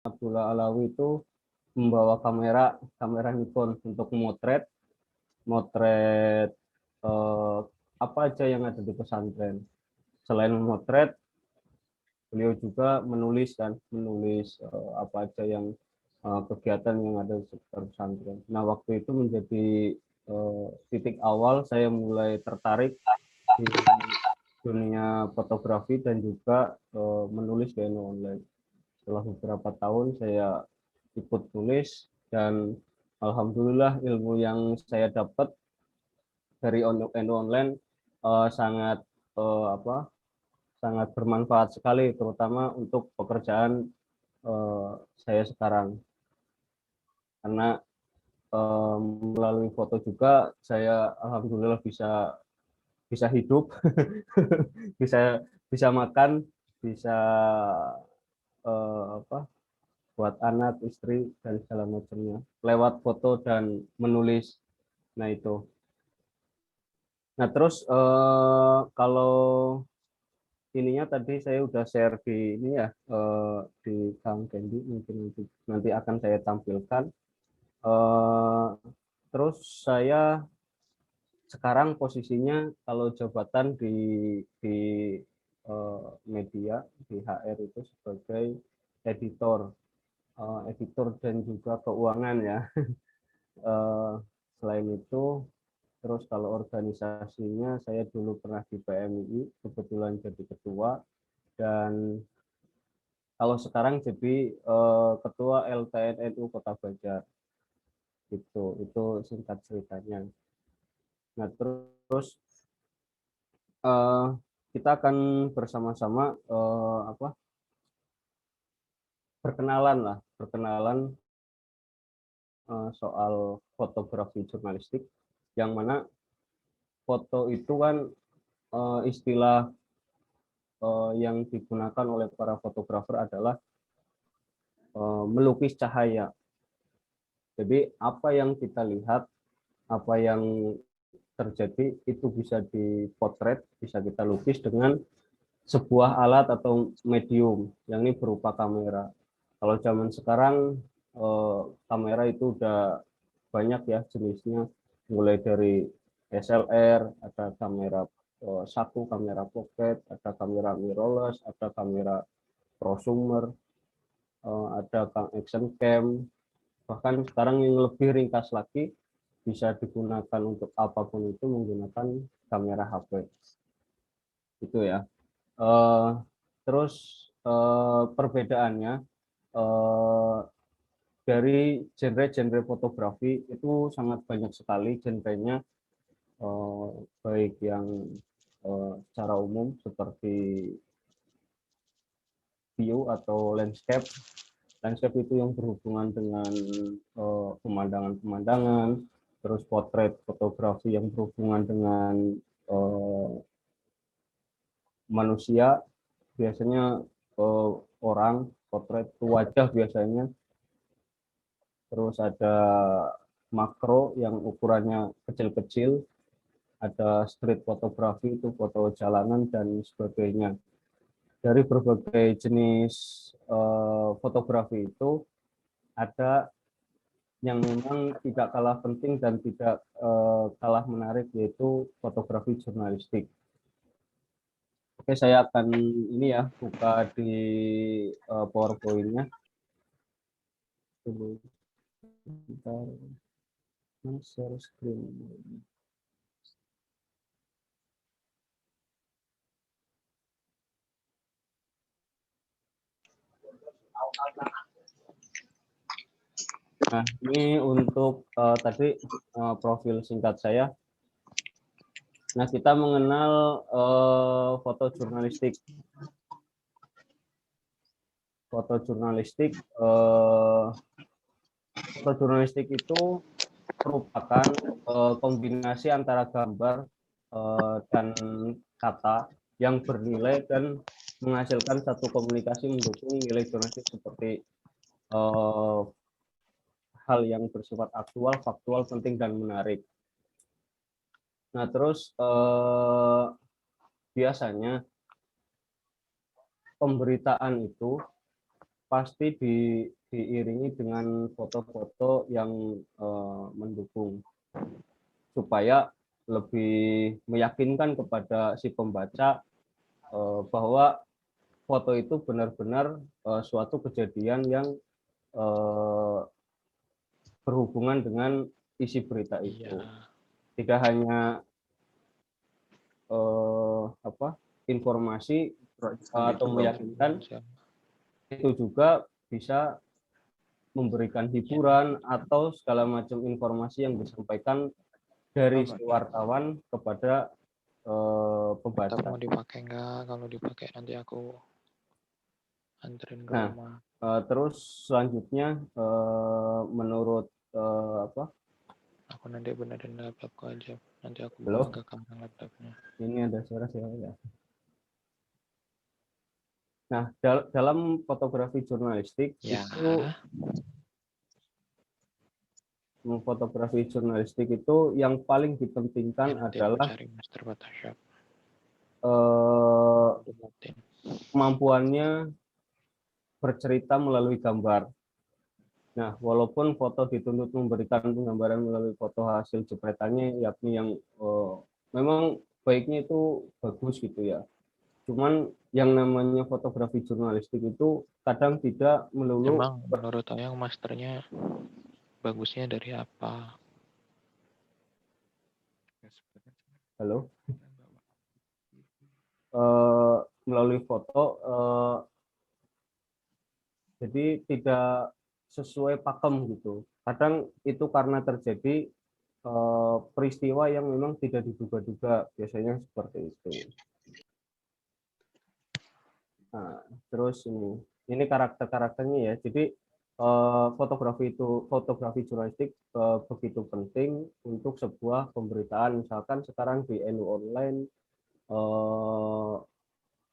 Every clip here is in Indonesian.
Abdullah Alawi itu membawa kamera Nikon untuk motret apa aja yang ada di pesantren. Selain memotret, beliau juga menulis apa aja yang kegiatan yang ada di sekitar pesantren. Nah, waktu itu menjadi titik awal saya mulai tertarik di dunia fotografi dan juga menulis di online. Setelah beberapa tahun saya ikut tulis dan alhamdulillah ilmu yang saya dapat dari online sangat apa sangat bermanfaat sekali, terutama untuk pekerjaan saya sekarang, karena melalui foto juga saya alhamdulillah bisa bisa hidup, bisa bisa makan, bisa apa buat anak, istri dan segala macamnya lewat foto dan menulis. Nah itu. Nah terus kalau ininya tadi saya udah share di ini ya, di Kang Kendi, mungkin nanti akan saya tampilkan. Eh, terus saya sekarang posisinya kalau jabatan di media di HR itu sebagai editor, editor dan juga keuangan ya. Eh, Selain itu, terus kalau organisasinya saya dulu pernah di PMI, kebetulan jadi ketua, dan kalau sekarang jadi ketua LTNNU Kota Banjar. Itu singkat ceritanya. Nah, terus eh, kita akan bersama-sama perkenalan soal fotografi jurnalistik, yang mana foto itu kan istilah yang digunakan oleh para fotografer adalah melukis cahaya. Jadi apa yang kita lihat, apa yang terjadi itu bisa dipotret, bisa kita lukis dengan sebuah alat atau medium yang ini berupa kamera. Kalau zaman sekarang kamera itu udah banyak ya jenisnya, mulai dari SLR, ada kamera saku, kamera pocket, ada kamera mirrorless, ada kamera prosumer, ada action cam, bahkan sekarang yang lebih ringkas lagi bisa digunakan untuk apapun itu menggunakan kamera HP itu ya. Uh, Terus perbedaannya uh, dari genre-genre fotografi itu sangat banyak sekali genrenya, uh, baik yang secara umum seperti view atau landscape. Landscape itu yang berhubungan dengan pemandangan-pemandangan, terus potret fotografi yang berhubungan dengan manusia, biasanya orang, potret wajah biasanya. Terus ada makro yang ukurannya kecil-kecil, ada street fotografi itu foto jalanan dan sebagainya. Dari berbagai jenis fotografi itu ada yang memang tidak kalah penting dan tidak kalah menarik, yaitu fotografi jurnalistik. Oke, saya akan ini ya buka di PowerPoint-nya. Tunggu sebentar, share screen. Nah, ini untuk tadi profil singkat saya. Nah, kita mengenal foto jurnalistik. Foto jurnalistik, foto jurnalistik itu merupakan kombinasi antara gambar dan kata yang bernilai dan menghasilkan satu komunikasi mendukung nilai jurnalistik seperti hal yang bersifat aktual, faktual, penting, dan menarik. Nah, terus biasanya pemberitaan itu pasti diiringi dengan foto-foto yang mendukung supaya lebih meyakinkan kepada si pembaca bahwa foto itu benar-benar suatu kejadian yang berhubungan dengan isi berita itu. Tidak hanya informasi atau meyakinkan, itu juga bisa memberikan hiburan atau segala macam informasi yang disampaikan dari si wartawan kepada pembaca. Mau dipakai enggak? Kalau dipakai nanti aku anterin ke rumah. Terus selanjutnya menurut aku nanti benerin laptopku aja, nanti aku bawa ke kamar laptopnya. Ini ada suara ya. Nah, dalam fotografi jurnalistik itu yang paling dipentingkan adalah kemampuannya bercerita melalui gambar. Nah, walaupun foto dituntut memberikan penggambaran melalui foto hasil jepretannya, yakni yang memang baiknya itu bagus gitu ya. Cuman yang namanya fotografi jurnalistik itu kadang tidak melulu. Emang menurut Oyang masternya bagusnya dari apa? Halo? Melalui foto, jadi tidak sesuai pakem gitu. Kadang itu karena terjadi peristiwa yang memang tidak diduga-duga, biasanya seperti itu. Nah, terus ini karakter-karakternya ya. Jadi fotografi jurnalistik begitu penting untuk sebuah pemberitaan. Misalkan sekarang di NU Online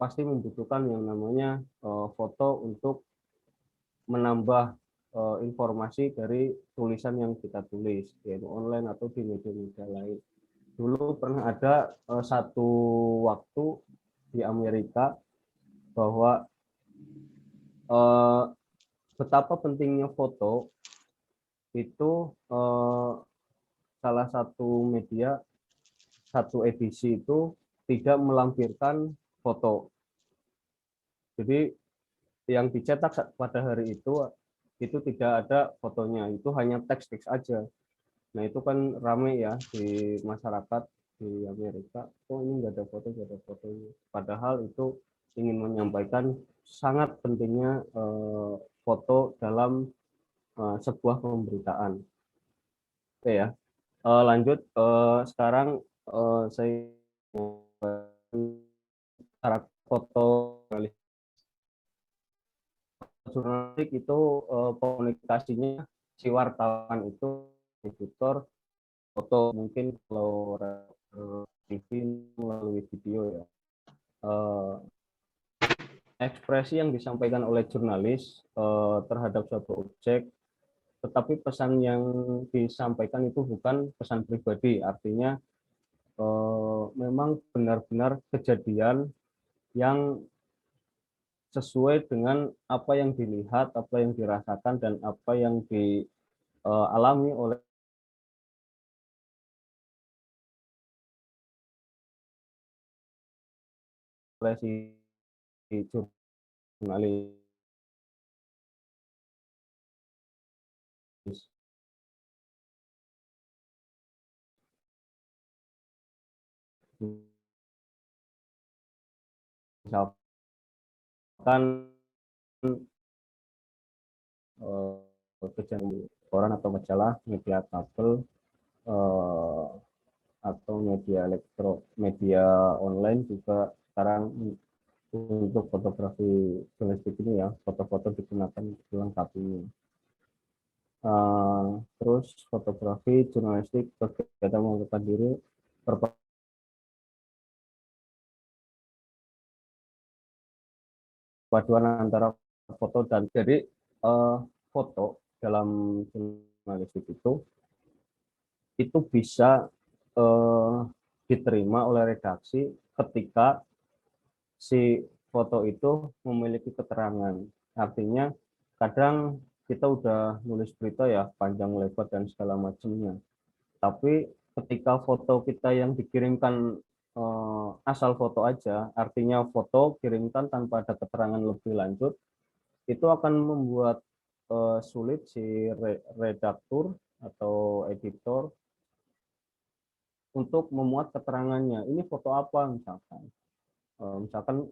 pasti membutuhkan yang namanya foto untuk menambah informasi dari tulisan yang kita tulis di NU Online atau di media-media lain. Dulu pernah ada satu waktu di Amerika bahwa betapa pentingnya foto itu, salah satu media, satu edisi itu tidak melampirkan foto. Jadi yang dicetak pada hari itu tidak ada fotonya, itu hanya teks-teks aja. Nah itu kan ramai ya di masyarakat di Amerika, oh ini nggak ada foto, nggak ada fotonya. Padahal itu ingin menyampaikan sangat pentingnya foto dalam sebuah pemberitaan. Oke ya, lanjut sekarang saya cara foto jurnalistik itu komunikasinya si wartawan itu editor foto, mungkin kalau TV melalui video ya. Ekspresi yang disampaikan oleh jurnalis terhadap suatu objek, tetapi pesan yang disampaikan itu bukan pesan pribadi, artinya memang benar-benar kejadian yang sesuai dengan apa yang dilihat, apa yang dirasakan, dan apa yang dialami oleh si jurnalis. Misalkan kejadian koran atau majalah, media kabel atau media online juga sekarang untuk fotografi jurnalistik ini ya, foto-foto digunakan dilengkapinya. Terus fotografi jurnalistik kegiatan mengundurkan diri perpaduan antara foto dan, jadi foto dalam jurnalistik itu bisa diterima oleh redaksi ketika si foto itu memiliki keterangan. Artinya kadang kita udah nulis berita ya panjang lebar dan segala macamnya. Tapi ketika foto kita yang dikirimkan asal foto aja, artinya foto kirimkan tanpa ada keterangan lebih lanjut, itu akan membuat sulit si redaktur atau editor untuk memuat keterangannya. Ini foto apa misalkan? Misalkan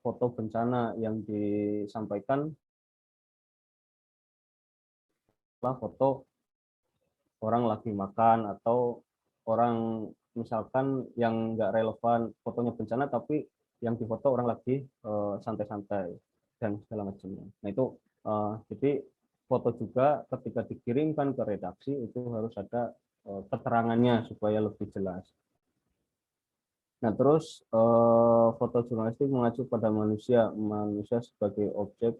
foto bencana yang disampaikan adalah foto orang lagi makan atau orang misalkan yang nggak relevan fotonya bencana tapi yang difoto orang lagi santai-santai dan segala macamnya. Nah itu jadi foto juga ketika dikirimkan ke redaksi itu harus ada keterangannya supaya lebih jelas. Nah terus foto jurnalistik mengacu pada manusia sebagai objek,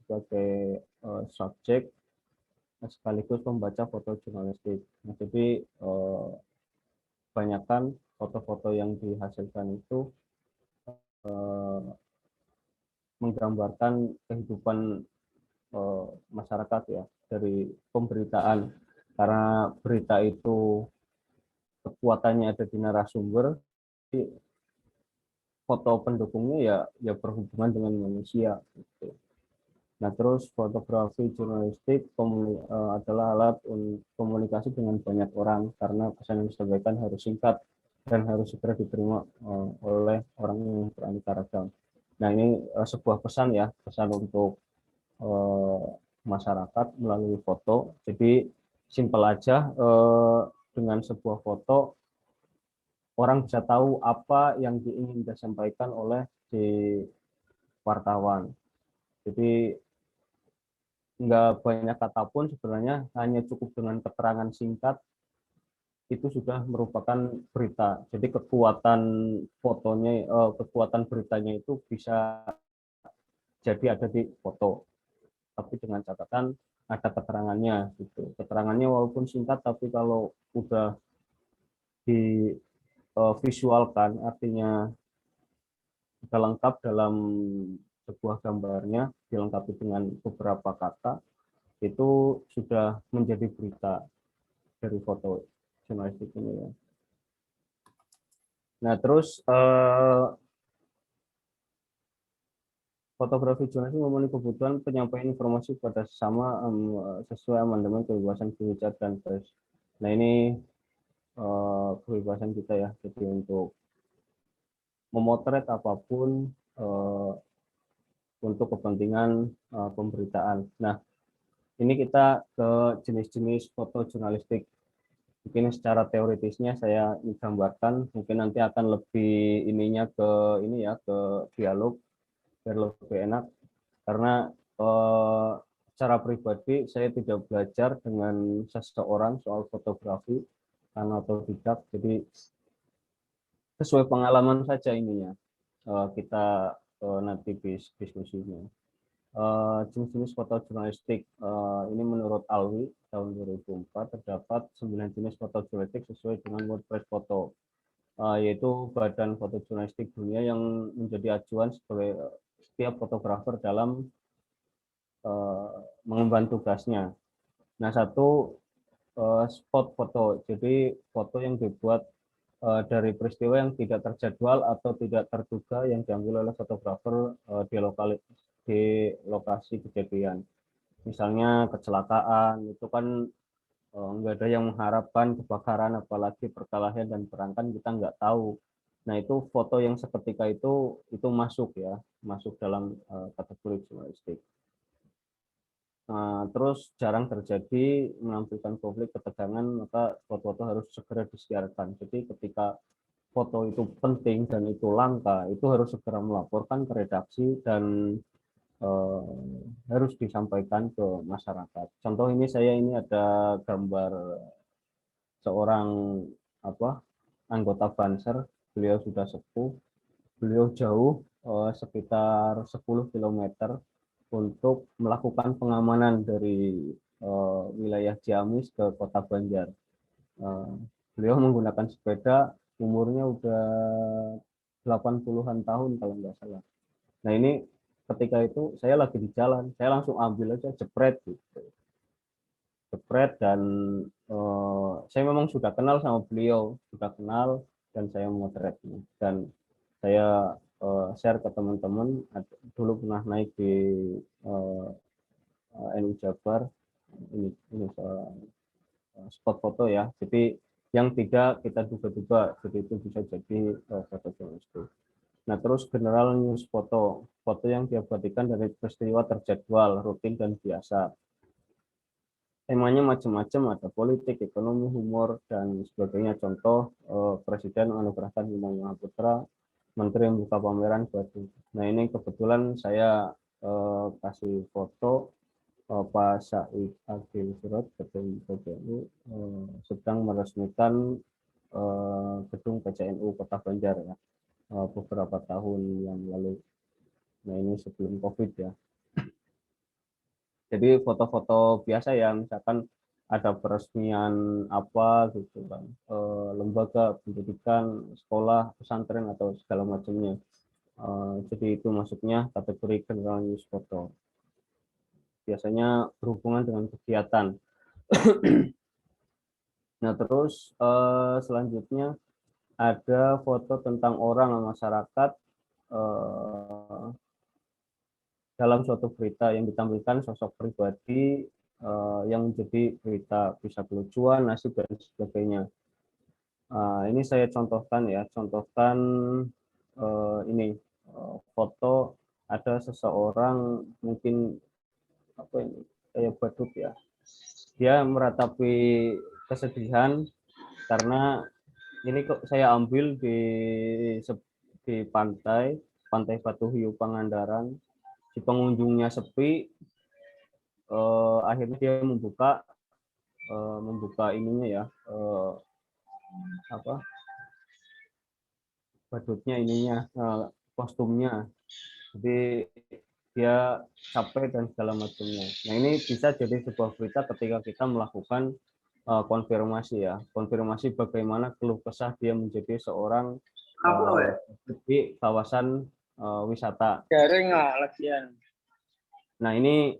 sebagai subjek sekaligus membaca foto jurnalistik. Nah, jadi kebanyakan foto-foto yang dihasilkan itu menggambarkan kehidupan masyarakat ya dari pemberitaan, karena berita itu kekuatannya ada di narasumber, jadi foto pendukungnya ya berhubungan dengan manusia. Gitu. Nah, terus fotografi jurnalistik adalah alat komunikasi dengan banyak orang karena pesan yang disampaikan harus singkat dan harus segera diterima oleh orang yang beraneka ragam. Nah, ini sebuah pesan ya, pesan untuk masyarakat melalui foto. Jadi simpel aja, dengan sebuah foto orang bisa tahu apa yang ingin disampaikan oleh si wartawan. Jadi nggak banyak kata pun sebenarnya, hanya cukup dengan keterangan singkat itu sudah merupakan berita. Jadi kekuatan fotonya, kekuatan beritanya itu bisa jadi ada di foto, tapi dengan catatan ada keterangannya gitu. Keterangannya walaupun singkat, tapi kalau udah divisualkan, artinya sudah lengkap dalam sebuah gambarnya, dilengkapi dengan beberapa kata, itu sudah menjadi berita dari foto jurnalistik ini ya. Nah terus fotografi jurnalistik memenuhi kebutuhan penyampaian informasi pada sesama sesuai amandemen kebebasan berbicara dan pers. Nah ini kebebasan kita ya, jadi untuk memotret apapun untuk kepentingan pemberitaan. Nah ini kita ke jenis-jenis foto jurnalistik. Mungkin secara teoritisnya saya gambarkan, mungkin nanti akan lebih ininya ke ini ya, ke dialog biar lebih enak, karena secara pribadi saya tidak belajar dengan seseorang soal fotografi karena otodidak, jadi sesuai pengalaman saja ininya, kita nanti diskusinya. Jenis-jenis foto jurnalistik ini menurut Alwi tahun 2004 terdapat 9 jenis foto jurnalistik sesuai dengan WordPress Foto, yaitu badan foto jurnalistik dunia yang menjadi acuan sebagai setiap fotografer dalam mengemban tugasnya. Nah, satu spot foto, jadi foto yang dibuat dari peristiwa yang tidak terjadwal atau tidak terduga yang diambil oleh fotografer di lokasi kejadian. Misalnya kecelakaan, itu kan nggak ada yang mengharapkan kebakaran, apalagi perkelahian dan perangkan kita nggak tahu. Nah itu foto yang seketika itu masuk ya, masuk dalam kategori jurnalistik. Terus jarang terjadi menampilkan konflik ketegangan, maka foto-foto harus segera disiarkan. Jadi ketika foto itu penting dan itu langka, itu harus segera melaporkan ke redaksi dan harus disampaikan ke masyarakat. Contoh ini ada gambar seorang anggota Banser, beliau sudah sepuh, beliau jauh sekitar 10 km untuk melakukan pengamanan dari wilayah Ciamis ke Kota Banjar. Beliau menggunakan sepeda, umurnya udah 80-an tahun kalau nggak salah. Nah ini ketika itu saya lagi di jalan, saya langsung ambil aja, jepret gitu. Jepret, dan saya memang sudah kenal sama beliau, sudah kenal, dan saya memotretnya. Dan saya share ke teman-teman, dulu pernah naik di NU Jabar, ini spot foto ya. Jadi yang tiga kita duga-duga, jadi itu bisa jadi foto jurnalistik. Nah, terus general news foto, foto yang diabadikan dari peristiwa terjadwal, rutin, dan biasa. Temanya macam-macam, ada politik, ekonomi, humor, dan sebagainya. Contoh, Presiden menganugerahkan Bima Mahaputra, Menteri membuka pameran batu. Nah, ini kebetulan saya kasih foto Pak Said Agil Sirot, Ketua PBNU, sedang meresmikan gedung PCNU Kota Banjar ya, beberapa tahun yang lalu. Nah, ini sebelum COVID ya. Jadi foto-foto biasa ya, misalkan ada peresmian apa gitu kan, lembaga pendidikan, sekolah, pesantren, atau segala macamnya. Jadi itu masuknya kategori general news foto. Biasanya berhubungan dengan kegiatan. Nah, terus selanjutnya ada foto tentang orang dan masyarakat dalam suatu berita yang ditampilkan sosok pribadi yang menjadi berita, bisa kelucuan, nasib, dan sebagainya. Ini saya contohkan ya, contohkan ini foto ada seseorang, mungkin apa ini, kayak badut ya, dia meratapi kesedihan karena ini kok saya ambil di pantai Batu Hiu Pangandaran, si pengunjungnya sepi, akhirnya dia membuka ininya ya, apa, badutnya ininya, kostumnya, jadi dia capek dan segala macamnya. Nah, ini bisa jadi sebuah berita ketika kita melakukan konfirmasi ya, konfirmasi bagaimana keluh kesah dia menjadi seorang di kawasan wisata. Nah, ini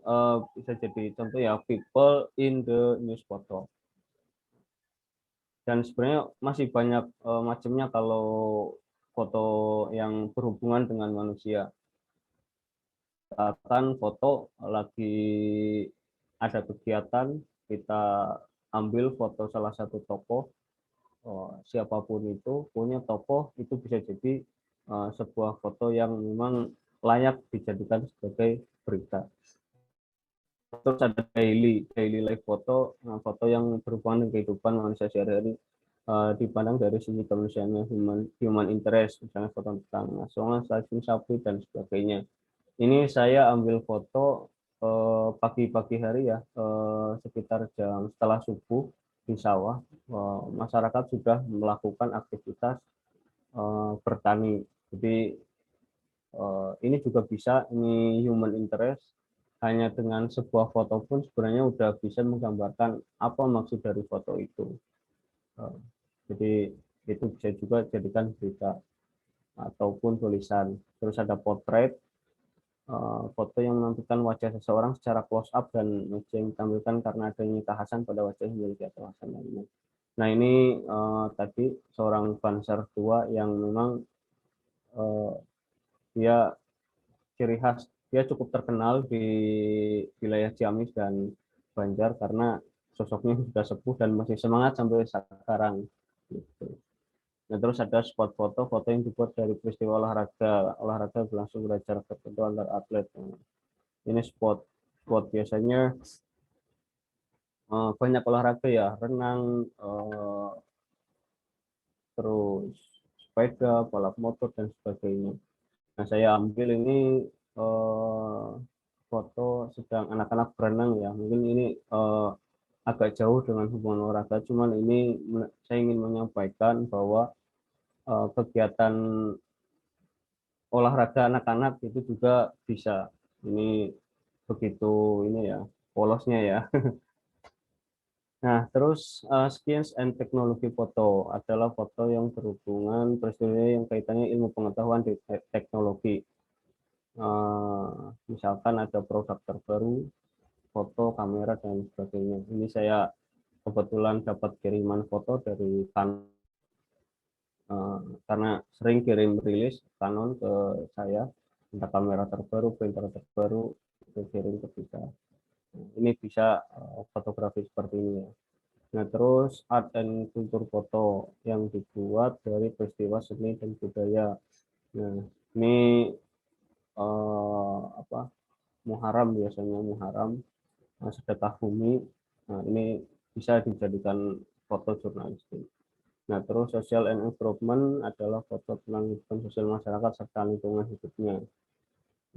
bisa jadi contoh ya, people in the news photo. Dan sebenarnya masih banyak macamnya kalau foto yang berhubungan dengan manusia. Akan foto lagi ada kegiatan, kita ambil foto salah satu tokoh, siapapun itu punya tokoh, itu bisa jadi sebuah foto yang memang layak dijadikan sebagai berita. Terus ada daily life foto, foto yang berhubungan dengan kehidupan manusia sehari-hari, dipandang dari sisi kemanusiaannya, human interest, misalnya foto tentang nasional, stasiun sapi, dan sebagainya. Ini saya ambil foto pagi-pagi hari ya, sekitar jam setelah subuh di sawah, masyarakat sudah melakukan aktivitas bertani. Jadi ini juga bisa, ini human interest, hanya dengan sebuah foto pun sebenarnya udah bisa menggambarkan apa maksud dari foto itu. Jadi itu bisa juga jadikan berita ataupun tulisan. Terus ada potret, foto yang menampilkan wajah seseorang secara close up dan yang ditampilkan karena adanya kekhasan pada wajah yang memiliki atau kekhasan lainnya. Nah, ini tadi seorang Banser tua yang memang dia ciri khas, dia cukup terkenal di wilayah Ciamis dan Banjar karena sosoknya sudah sepuh dan masih semangat sampai sekarang. Gitu. Nah, terus ada spot foto yang dibuat dari peristiwa olahraga berlangsung belajar tertentu antar atlet. Ini spot biasanya banyak olahraga ya, renang, terus sepeda, balap motor, dan sebagainya. Nah, saya ambil ini foto sedang anak-anak berenang ya, mungkin ini agak jauh dengan hubungan olahraga, cuman ini saya ingin menyampaikan bahwa kegiatan olahraga anak-anak itu juga bisa, ini begitu ini ya, polosnya ya. Nah, terus science and teknologi foto adalah foto yang berhubungan peristiwa yang kaitannya ilmu pengetahuan di teknologi. Misalkan ada produk terbaru, foto, kamera, dan sebagainya. Ini saya kebetulan dapat kiriman foto dari Canon, karena sering kirim rilis Canon ke saya, entah kamera terbaru, printer terbaru, itu kirim ke kita. Ini bisa fotografi seperti ini ya. Nah, terus art and kultur foto yang dibuat dari peristiwa seni dan budaya. Nah, ini Muharram, biasanya Muharram, sedekah bumi. Nah, ini bisa dijadikan foto jurnalistik. Nah, terus social and improvement adalah foto tentang kehidupan sosial masyarakat serta lingkungan hidupnya.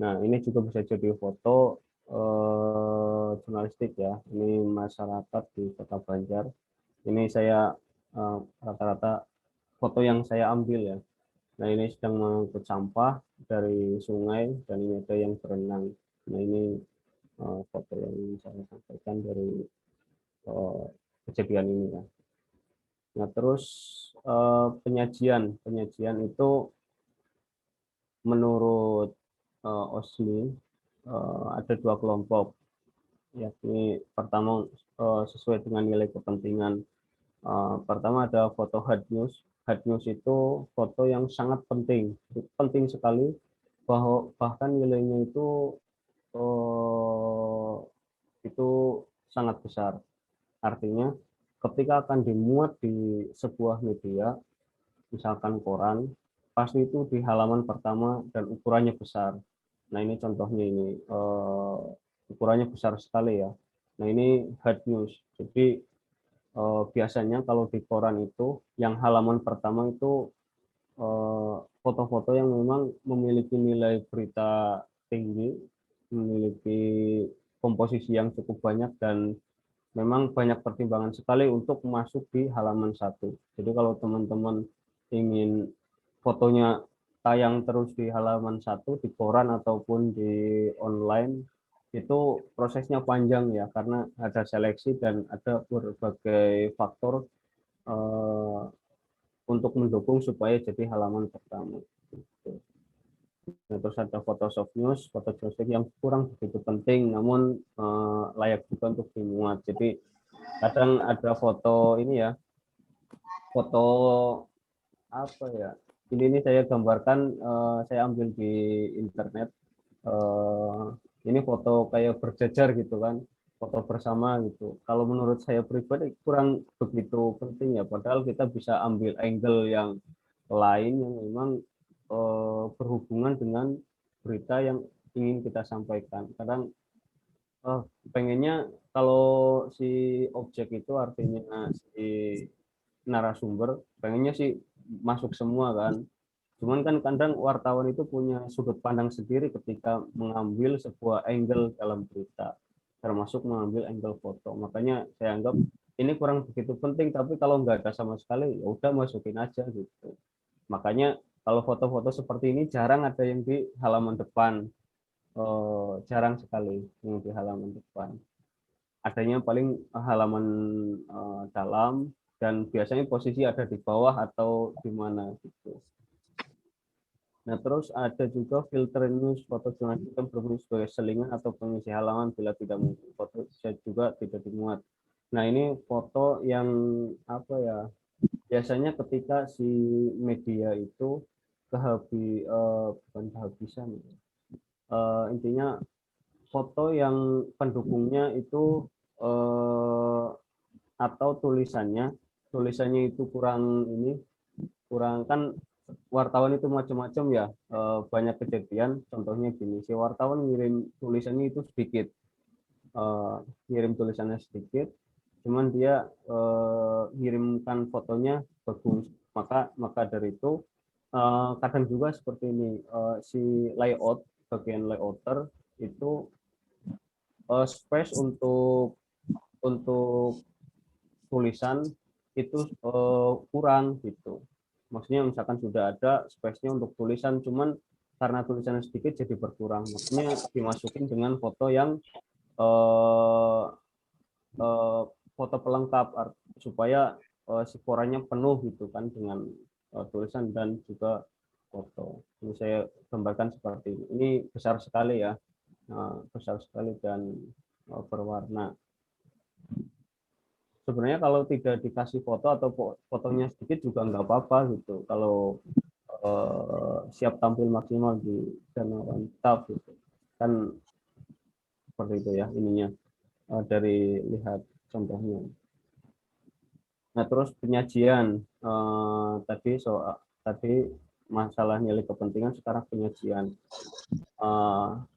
Nah, ini juga bisa jadi foto jurnalistik ya. Ini masyarakat di Kota Banjar. Ini saya rata-rata foto yang saya ambil ya. Nah, ini sedang mengangkut sampah dari sungai dan ini ada yang berenang. Nah, ini foto yang saya sampaikan dari kejadian ini ya. Nah, terus penyajian itu menurut OSMI ada dua kelompok, yakni pertama sesuai dengan nilai kepentingan. Pertama ada foto hard news. Hard news itu foto yang sangat penting sekali, bahkan nilainya itu sangat besar. Artinya ketika akan dimuat di sebuah media, misalkan koran, pasti itu di halaman pertama dan ukurannya besar. Nah, ini contohnya ini ukurannya besar sekali ya. Nah, ini hard news. Jadi biasanya kalau di koran itu yang halaman pertama itu foto-foto yang memang memiliki nilai berita tinggi, memiliki komposisi yang cukup banyak, dan memang banyak pertimbangan sekali untuk masuk di halaman satu. Jadi kalau teman-teman ingin fotonya tayang terus di halaman satu di koran ataupun di online, itu prosesnya panjang ya, karena ada seleksi dan ada berbagai faktor eh, untuk mendukung supaya jadi halaman pertama. Nah, terus ada foto soft news, foto jurnalistik yang kurang begitu penting, namun layak juga untuk dimuat. Jadi kadang ada foto ini ya, foto apa ya? Ini saya gambarkan, saya ambil di internet. Ini foto kayak berjajar gitu kan, foto bersama gitu. Kalau menurut saya pribadi kurang begitu penting ya, padahal kita bisa ambil angle yang lain yang memang berhubungan dengan berita yang ingin kita sampaikan. Kadang pengennya kalau si objek itu artinya si narasumber pengennya sih masuk semua kan. Cuman kan kadang wartawan itu punya sudut pandang sendiri ketika mengambil sebuah angle dalam berita, termasuk mengambil angle foto. Makanya saya anggap ini kurang begitu penting, tapi kalau nggak ada sama sekali, ya udah masukin aja gitu. Makanya kalau foto-foto seperti ini jarang ada yang di halaman depan, jarang sekali yang di halaman depan. Adanya paling halaman dalam, dan biasanya posisi ada di bawah atau di mana gitu. Nah, terus ada juga filter news, foto jurnalistik yang berfungsi sebagai selingan atau pengisi halaman bila tidak mungkin foto bisa juga tidak dimuat. Nah, ini foto yang apa ya? Biasanya ketika si media itu bukan kehabisan, intinya foto yang pendukungnya itu atau tulisannya itu kurang kan, wartawan itu macam-macam ya, banyak kejadian. Contohnya gini, si wartawan ngirim tulisannya itu sedikit, ngirim tulisannya sedikit, cuman dia ngirimkan fotonya bagus. Maka dari itu kadang juga seperti ini, si bagian layouter itu space untuk tulisan itu kurang gitu. Maksudnya misalkan sudah ada space-nya untuk tulisan, cuman karena tulisannya sedikit jadi berkurang. Maksudnya dimasukin dengan foto yang eh, foto pelengkap, supaya si korannya penuh gitu kan dengan tulisan, dan juga foto. Ini saya gambarkan seperti ini. Ini besar sekali ya, besar sekali dan berwarna. Sebenarnya kalau tidak dikasih foto atau fotonya sedikit juga nggak apa-apa gitu. Kalau siap tampil maksimal di channel TAF gitu. Kan seperti itu ya ininya dari lihat contohnya. Nah, terus penyajian tadi masalah nilai kepentingan, sekarang penyajian.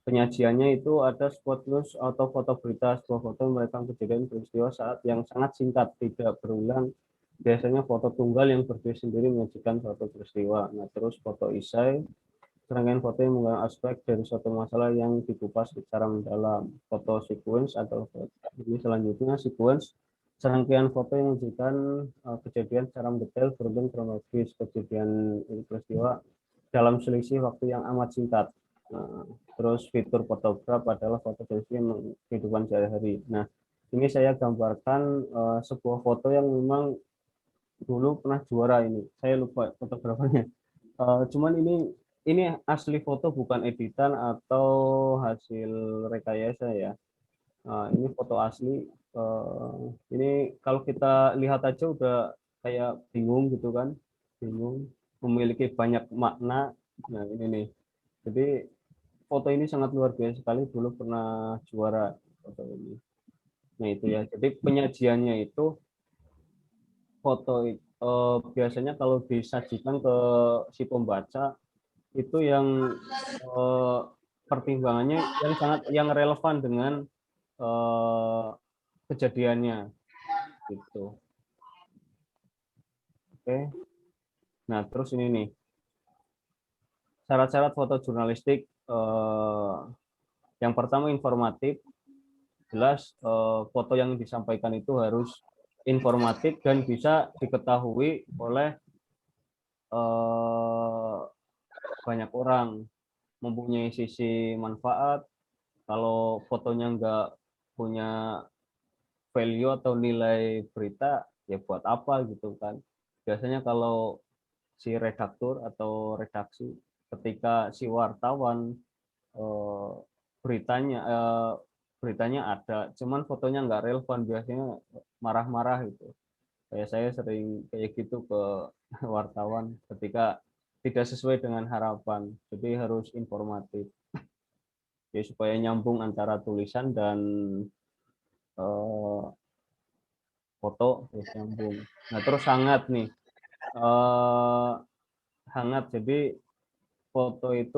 Penyajiannya itu ada spot news atau foto berita, sebuah foto merekam kejadian peristiwa saat yang sangat singkat, tidak berulang. Biasanya foto tunggal yang berdiri sendiri menyajikan suatu peristiwa. Nah, terus foto isai, serangkaian foto yang menggunakan aspek dari suatu masalah yang dikupas secara mendalam. Foto sequence atau ini selanjutnya sequence, serangkaian foto yang menunjukkan kejadian secara mendetail beruntun kronologis kejadian peristiwa dalam selisih waktu yang amat singkat. Nah, terus fitur fotograf adalah foto kehidupan sehari-hari. Nah, ini saya gambarkan sebuah foto yang memang dulu pernah juara ini. Saya lupa fotografernya. Cuman ini asli foto, bukan editan atau hasil rekayasa ya. Ini foto asli. Ini kalau kita lihat aja udah kayak bingung gitu kan, bingung, memiliki banyak makna. Nah ini nih. Jadi foto ini sangat luar biasa sekali, dulu pernah juara foto ini. Nah itu ya. Jadi penyajiannya itu foto biasanya kalau disajikan ke si pembaca itu yang pertimbangannya yang relevan dengan kejadiannya gitu. Oke. Nah, terus ini nih. Syarat-syarat foto jurnalistik yang pertama informatif. Jelas foto yang disampaikan itu harus informatif dan bisa diketahui oleh banyak orang, mempunyai sisi manfaat. Kalau fotonya nggak punya value atau nilai berita, ya buat apa gitu kan. Biasanya kalau si redaktur atau redaksi, ketika si wartawan eh, beritanya beritanya ada, cuman fotonya nggak relevan, biasanya marah-marah gitu. Kayak saya sering kayak gitu ke wartawan ketika tidak sesuai dengan harapan. Jadi harus informatif. Ya, supaya nyambung antara tulisan dan foto, terus nyambung. Nah, terus hangat nih. Hangat, jadi foto itu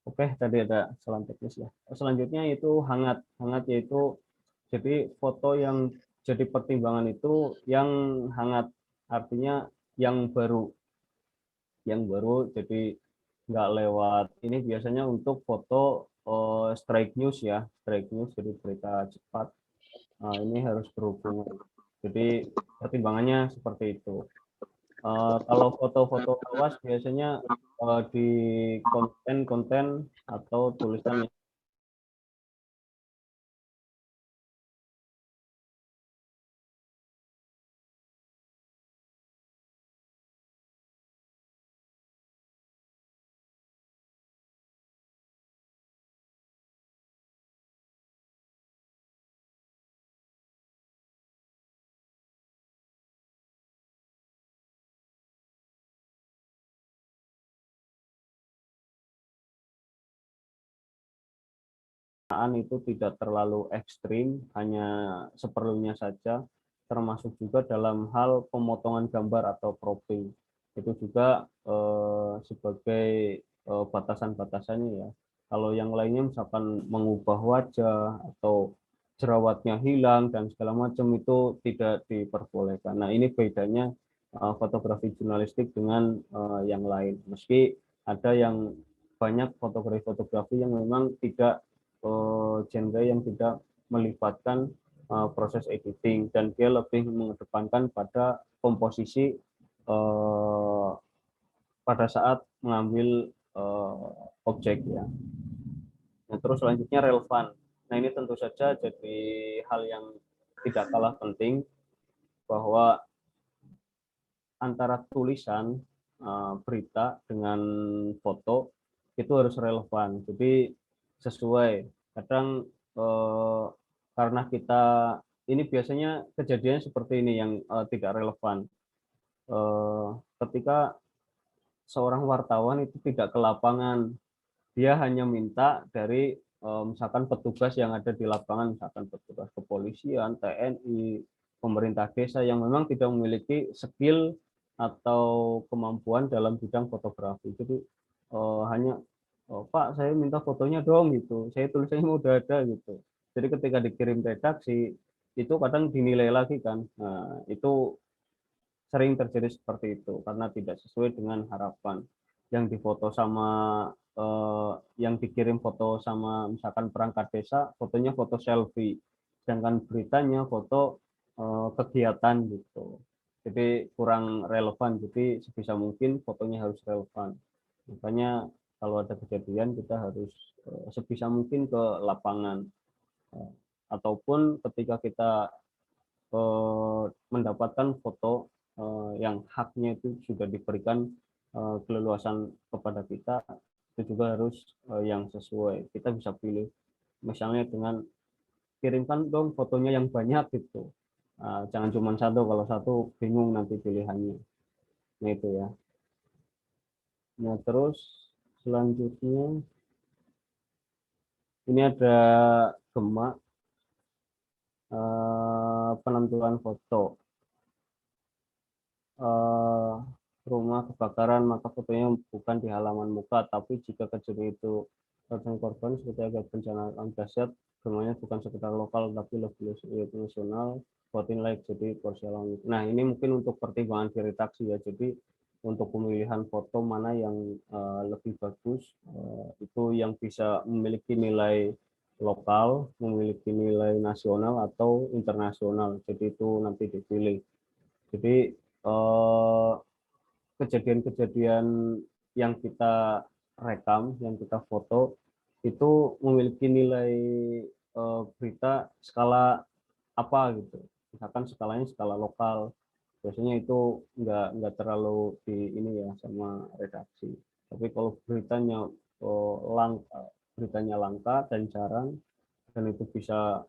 oke, tadi ada kesalahan teknis ya. Selanjutnya itu hangat. Hangat yaitu jadi foto yang jadi pertimbangan itu yang hangat, artinya yang baru. Yang baru, jadi nggak lewat. Ini biasanya untuk foto strike news ya, strike news, jadi berita cepat. Nah, ini harus berhubungan. Jadi pertimbangannya seperti itu. Kalau foto-foto lawas biasanya di konten-konten atau tulisan itu tidak terlalu ekstrim, hanya seperlunya saja, termasuk juga dalam hal pemotongan gambar atau cropping. Itu juga sebagai batasan-batasannya ya. Kalau yang lainnya misalkan mengubah wajah atau jerawatnya hilang dan segala macam, itu tidak diperbolehkan. Nah, ini bedanya fotografi jurnalistik dengan yang lain. Meski ada yang banyak fotografi-fotografi yang memang tidak genre yang tidak melibatkan proses editing, dan dia lebih mengedepankan pada komposisi pada saat mengambil objek ya. Nah, terus selanjutnya relevan. Nah, ini tentu saja jadi hal yang tidak kalah penting, bahwa antara tulisan berita dengan foto itu harus relevan. Jadi sesuai. Kadang karena kita ini biasanya kejadian seperti ini yang tidak relevan. Ketika seorang wartawan itu tidak ke lapangan, dia hanya minta dari misalkan petugas yang ada di lapangan, misalkan petugas kepolisian, TNI, pemerintah desa yang memang tidak memiliki skill atau kemampuan dalam bidang fotografi. Jadi hanya Pak, saya minta fotonya dong gitu, saya tulisannya udah ada gitu. Jadi ketika dikirim redaksi itu kadang dinilai lagi kan. Nah, itu sering terjadi seperti itu karena tidak sesuai dengan harapan. Yang difoto sama yang dikirim foto sama misalkan perangkat desa, fotonya foto selfie, sedangkan beritanya foto kegiatan gitu. Jadi kurang relevan. Jadi sebisa mungkin fotonya harus relevan. Makanya kalau ada kejadian kita harus sebisa mungkin ke lapangan, ataupun ketika kita mendapatkan foto yang haknya itu sudah diberikan keleluasan kepada kita, itu juga harus yang sesuai. Kita bisa pilih misalnya dengan kirimkan dong fotonya yang banyak gitu. Jangan cuma satu, kalau satu bingung nanti pilihannya. Nah itu ya. Nah terus selanjutnya ini ada gemak penentuan foto. Rumah kebakaran, maka fotonya bukan di halaman muka, tapi jika kejadian itu terjadi korban seperti agak bencana alam dahsyat, gemanya bukan sekitar lokal tapi lebih nasional, voting like jadi porsi alam. Nah ini mungkin untuk pertimbangan di redaksi ya. Jadi untuk pemilihan foto mana yang lebih bagus, itu yang bisa memiliki nilai lokal, memiliki nilai nasional atau internasional. Jadi itu nanti dipilih. Jadi kejadian-kejadian yang kita rekam, yang kita foto, itu memiliki nilai berita skala apa gitu. Misalkan skalanya skala lokal. Biasanya itu nggak terlalu di ini ya sama redaksi. Tapi kalau beritanya langka dan jarang, dan itu bisa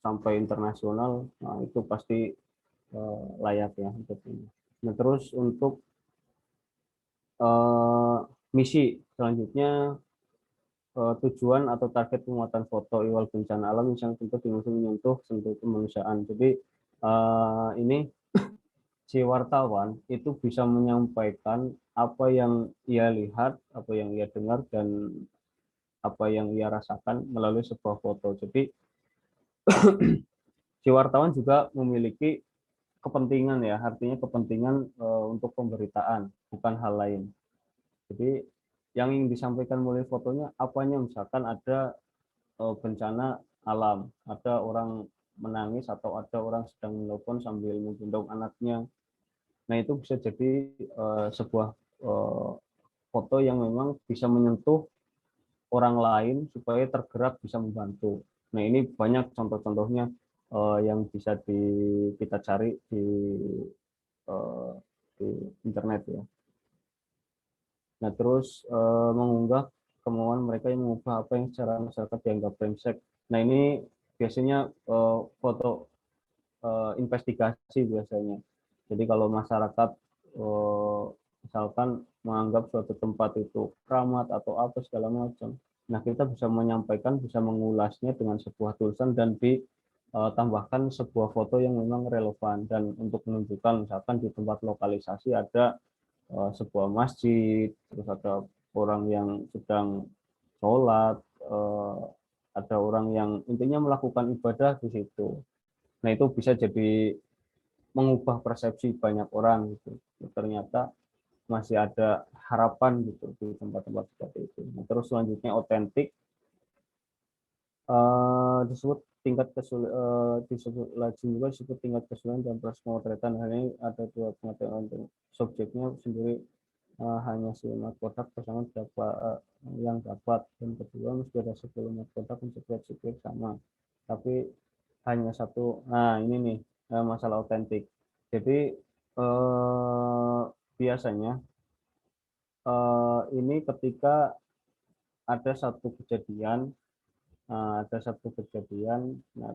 sampai internasional, nah itu pasti layak ya untuk ini. Nah terus untuk misi selanjutnya, tujuan atau target penguatan foto ihwal bencana alam yang tentu menyentuh sentuh kemanusiaan. Jadi ini si wartawan itu bisa menyampaikan apa yang ia lihat, apa yang ia dengar, dan apa yang ia rasakan melalui sebuah foto. Jadi si wartawan juga memiliki kepentingan ya, artinya kepentingan untuk pemberitaan, bukan hal lain. Jadi yang ingin disampaikan melalui fotonya apanya, misalkan ada bencana alam, ada orang menangis atau ada orang sedang menelpon sambil menggendong anaknya. Nah itu bisa jadi sebuah foto yang memang bisa menyentuh orang lain supaya tergerak bisa membantu. Nah ini banyak contoh-contohnya yang bisa kita cari di internet ya. Nah terus mengunggah kemauan mereka yang mengubah apa yang secara masyarakat dianggap brengsek. Nah ini biasanya foto investigasi biasanya. Jadi kalau masyarakat misalkan menganggap suatu tempat itu keramat atau apa segala macam, nah kita bisa menyampaikan, bisa mengulasnya dengan sebuah tulisan dan ditambahkan sebuah foto yang memang relevan, dan untuk menunjukkan misalkan di tempat lokalisasi ada sebuah masjid, terus ada orang yang sedang sholat, ada orang yang intinya melakukan ibadah di situ. Nah itu bisa jadi mengubah persepsi banyak orang gitu. Ternyata masih ada harapan gitu di tempat-tempat seperti itu. Nah, terus selanjutnya otentik, disebut disebut lazim juga disebut tingkat kesulitan dalam proses pemotretan. Hal ini ada dua pengetahuan untuk subjeknya sendiri, hanya 5 kotak pasangan yang dapat, dan kedua mesti ada 10 kotak untuk subjek sama, tapi hanya satu. Nah ini nih masalah otentik. Jadi biasanya ini ketika ada satu kejadian, nah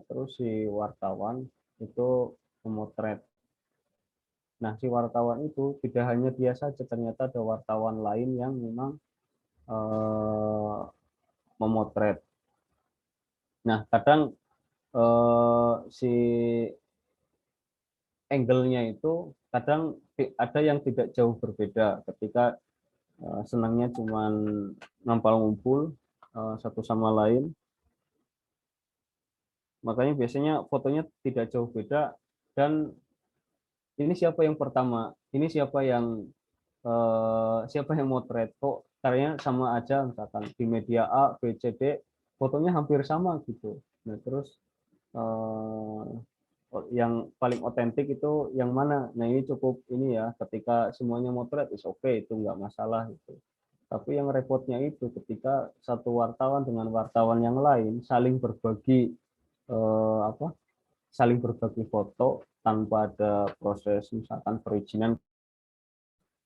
terus si wartawan itu memotret. Nah si wartawan itu tidak hanya dia saja, ternyata ada wartawan lain yang memang memotret. Nah kadang si angle-nya itu kadang ada yang tidak jauh berbeda ketika senangnya cuman nampal ngumpul satu sama lain. Makanya biasanya fotonya tidak jauh beda, dan ini siapa yang pertama, ini siapa yang motret, kok karyanya sama aja, misalkan di media A, B, C, D fotonya hampir sama gitu. Nah terus yang paling otentik itu yang mana? Nah ini cukup ini ya, ketika semuanya motret is oke, itu nggak masalah gitu. Tapi yang repotnya itu ketika satu wartawan dengan wartawan yang lain saling berbagi saling berbagi foto tanpa ada proses misalkan perizinan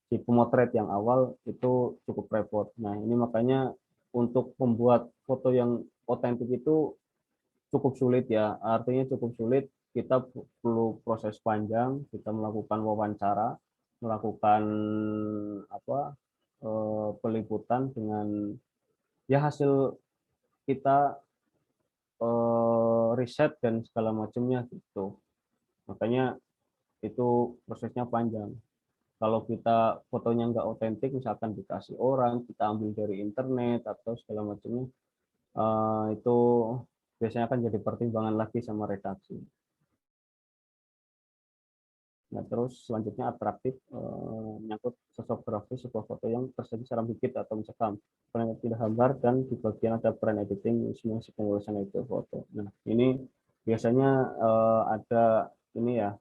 si pemotret yang awal, itu cukup repot. Nah ini makanya untuk membuat foto yang otentik itu cukup sulit ya, artinya cukup sulit. Kita perlu proses panjang, kita melakukan wawancara, melakukan peliputan dengan ya hasil kita riset dan segala macamnya gitu. Makanya itu prosesnya panjang. Kalau kita fotonya nggak otentik, misalkan dikasih orang, kita ambil dari internet atau segala macamnya, itu biasanya akan jadi pertimbangan lagi sama redaksi. Nah, terus selanjutnya atraktif, menyangkut sosok grafis sebuah foto yang tersaji secara bibit atau mencekam, peran tidak hambar, dan di bagian ada peran editing simulasi pengulusan itu foto. Nah, ini biasanya ada ini ya,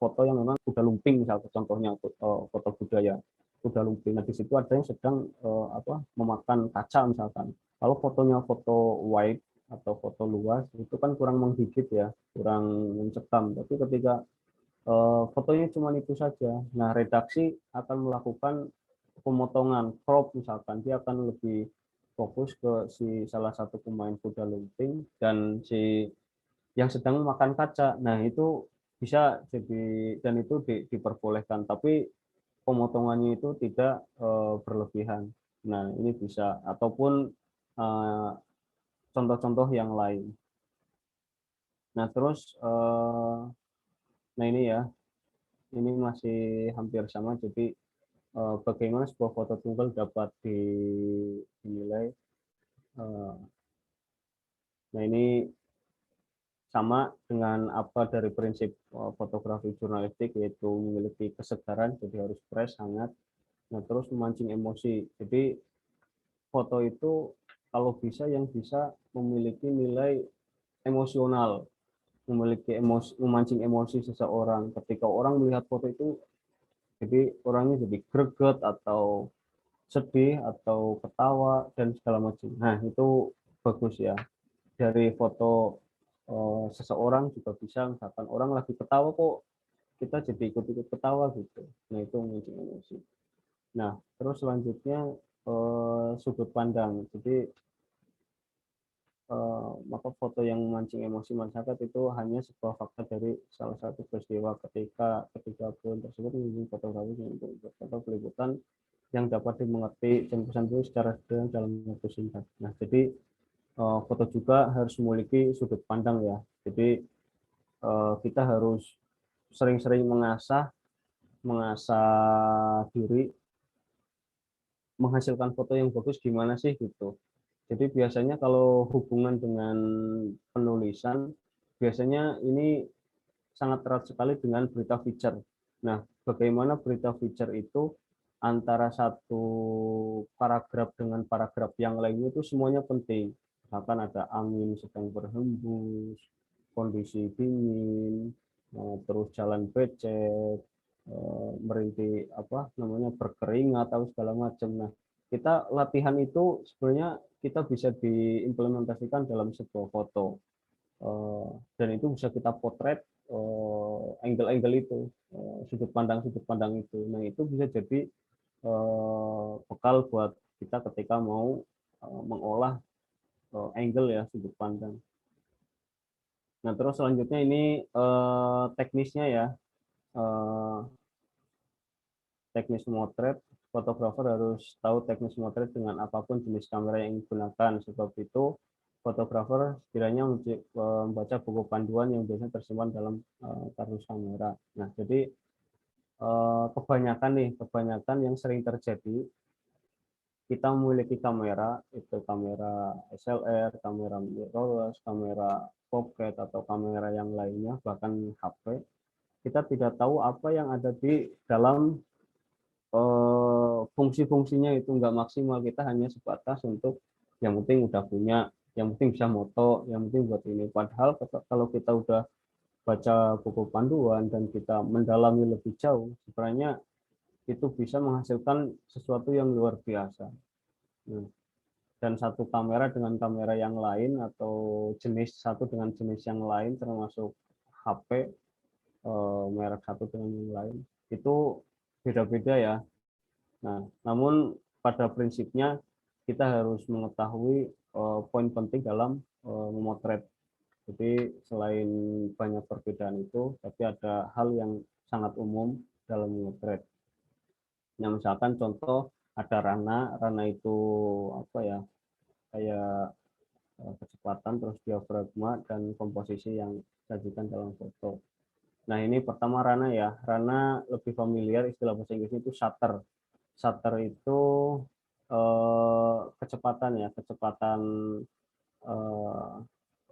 foto yang memang udah lumping, misalnya contohnya foto budaya udah lumping. Nah, di situ ada yang sedang memakan kaca misalkan. Kalau fotonya foto wide atau foto luas itu kan kurang menggigit ya, kurang mencekam. Tapi ketika fotonya cuma itu saja, nah redaksi akan melakukan pemotongan crop misalkan, dia akan lebih fokus ke si salah satu pemain kuda lumping dan si yang sedang makan kaca. Nah itu bisa jadi, dan itu diperbolehkan, tapi pemotongannya itu tidak berlebihan. Nah ini bisa, ataupun contoh-contoh yang lain. Nah terus nah ini ya, ini masih hampir sama. Jadi bagaimana sebuah foto tunggal dapat dinilai. Nah ini sama dengan apa dari prinsip fotografi jurnalistik, yaitu memiliki kesegaran, jadi harus fresh, hangat. Nah terus memancing emosi. Jadi foto itu kalau bisa yang bisa memiliki nilai emosional, memiliki emosi, memancing emosi seseorang. Ketika orang melihat foto itu, jadi orangnya jadi greget atau sedih atau ketawa dan segala macam. Nah itu bagus ya. Dari foto seseorang juga bisa, misalkan orang lagi ketawa kok kita jadi ikut-ikut ketawa gitu. Nah itu memancing emosi. Nah terus selanjutnya sudut pandang. Jadi maka foto yang memancing emosi masyarakat itu hanya sebuah fakta dari salah satu peristiwa ketika poin tersebut menjadi fotografi untuk foto peliputan yang dapat dimengerti dan pesan itu secara sederhana dalam waktu singkat. Nah jadi foto juga harus memiliki sudut pandang ya. Jadi kita harus sering-sering mengasah diri, menghasilkan foto yang bagus gimana sih gitu. Jadi biasanya kalau hubungan dengan penulisan, biasanya ini sangat erat sekali dengan berita feature. Nah, bagaimana berita feature itu antara satu paragraf dengan paragraf yang lainnya itu semuanya penting. Misalkan ada angin sedang berhembus, kondisi dingin, terus jalan becek, merintih apa namanya berkeringat atau segala macam. Nah, kita latihan itu sebenarnya kita bisa diimplementasikan dalam sebuah foto. Dan itu bisa kita potret angle-angle itu, sudut pandang itu. Nah, itu bisa jadi bekal buat kita ketika mau mengolah angle ya, sudut pandang. Nah, terus selanjutnya ini teknisnya ya. Teknis memotret, fotografer harus tahu teknis memotret dengan apapun jenis kamera yang digunakan. Sebab itu, fotografer setidaknya membaca buku panduan yang biasanya tersimpan dalam kardus kamera. Nah, jadi kebanyakan yang sering terjadi, kita memiliki kamera, itu kamera SLR, kamera mirrorless, kamera pocket, atau kamera yang lainnya, bahkan HP, kita tidak tahu apa yang ada di dalam fungsi-fungsinya itu nggak maksimal. Kita hanya sebatas untuk yang penting udah punya, yang penting bisa moto, yang penting buat ini. Padahal kalau kita udah baca buku panduan dan kita mendalami lebih jauh, sebenarnya itu bisa menghasilkan sesuatu yang luar biasa. Nah, dan satu kamera dengan kamera yang lain, atau jenis satu dengan jenis yang lain, termasuk HP merek satu dengan yang lain, itu beda-beda ya. Nah, namun pada prinsipnya kita harus mengetahui poin penting dalam memotret. Jadi selain banyak perbedaan itu, tapi ada hal yang sangat umum dalam memotret. Nah, misalkan contoh ada rana itu apa ya, kayak kecepatan, terus diafragma, dan komposisi yang disajikan dalam foto. Nah, ini pertama rana ya. Rana lebih familiar, istilah bahasa Inggrisnya itu shutter. Shutter itu kecepatan ya, kecepatan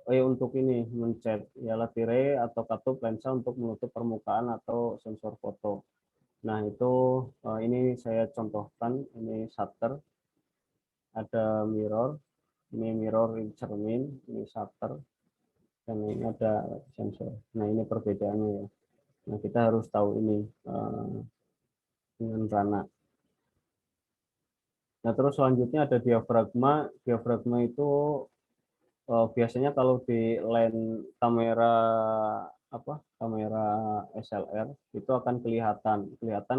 untuk ini mencet ya, latire atau katup lensa untuk menutup permukaan atau sensor foto. Nah, itu ini saya contohkan, ini shutter, ada mirror, ini mirror cermin, ini shutter, dan ini ada sensor. Nah, ini perbedaannya ya. Nah, kita harus tahu ini dengan rana. Nah, terus selanjutnya ada diafragma. Diafragma itu biasanya kalau di lens kamera kamera SLR itu akan kelihatan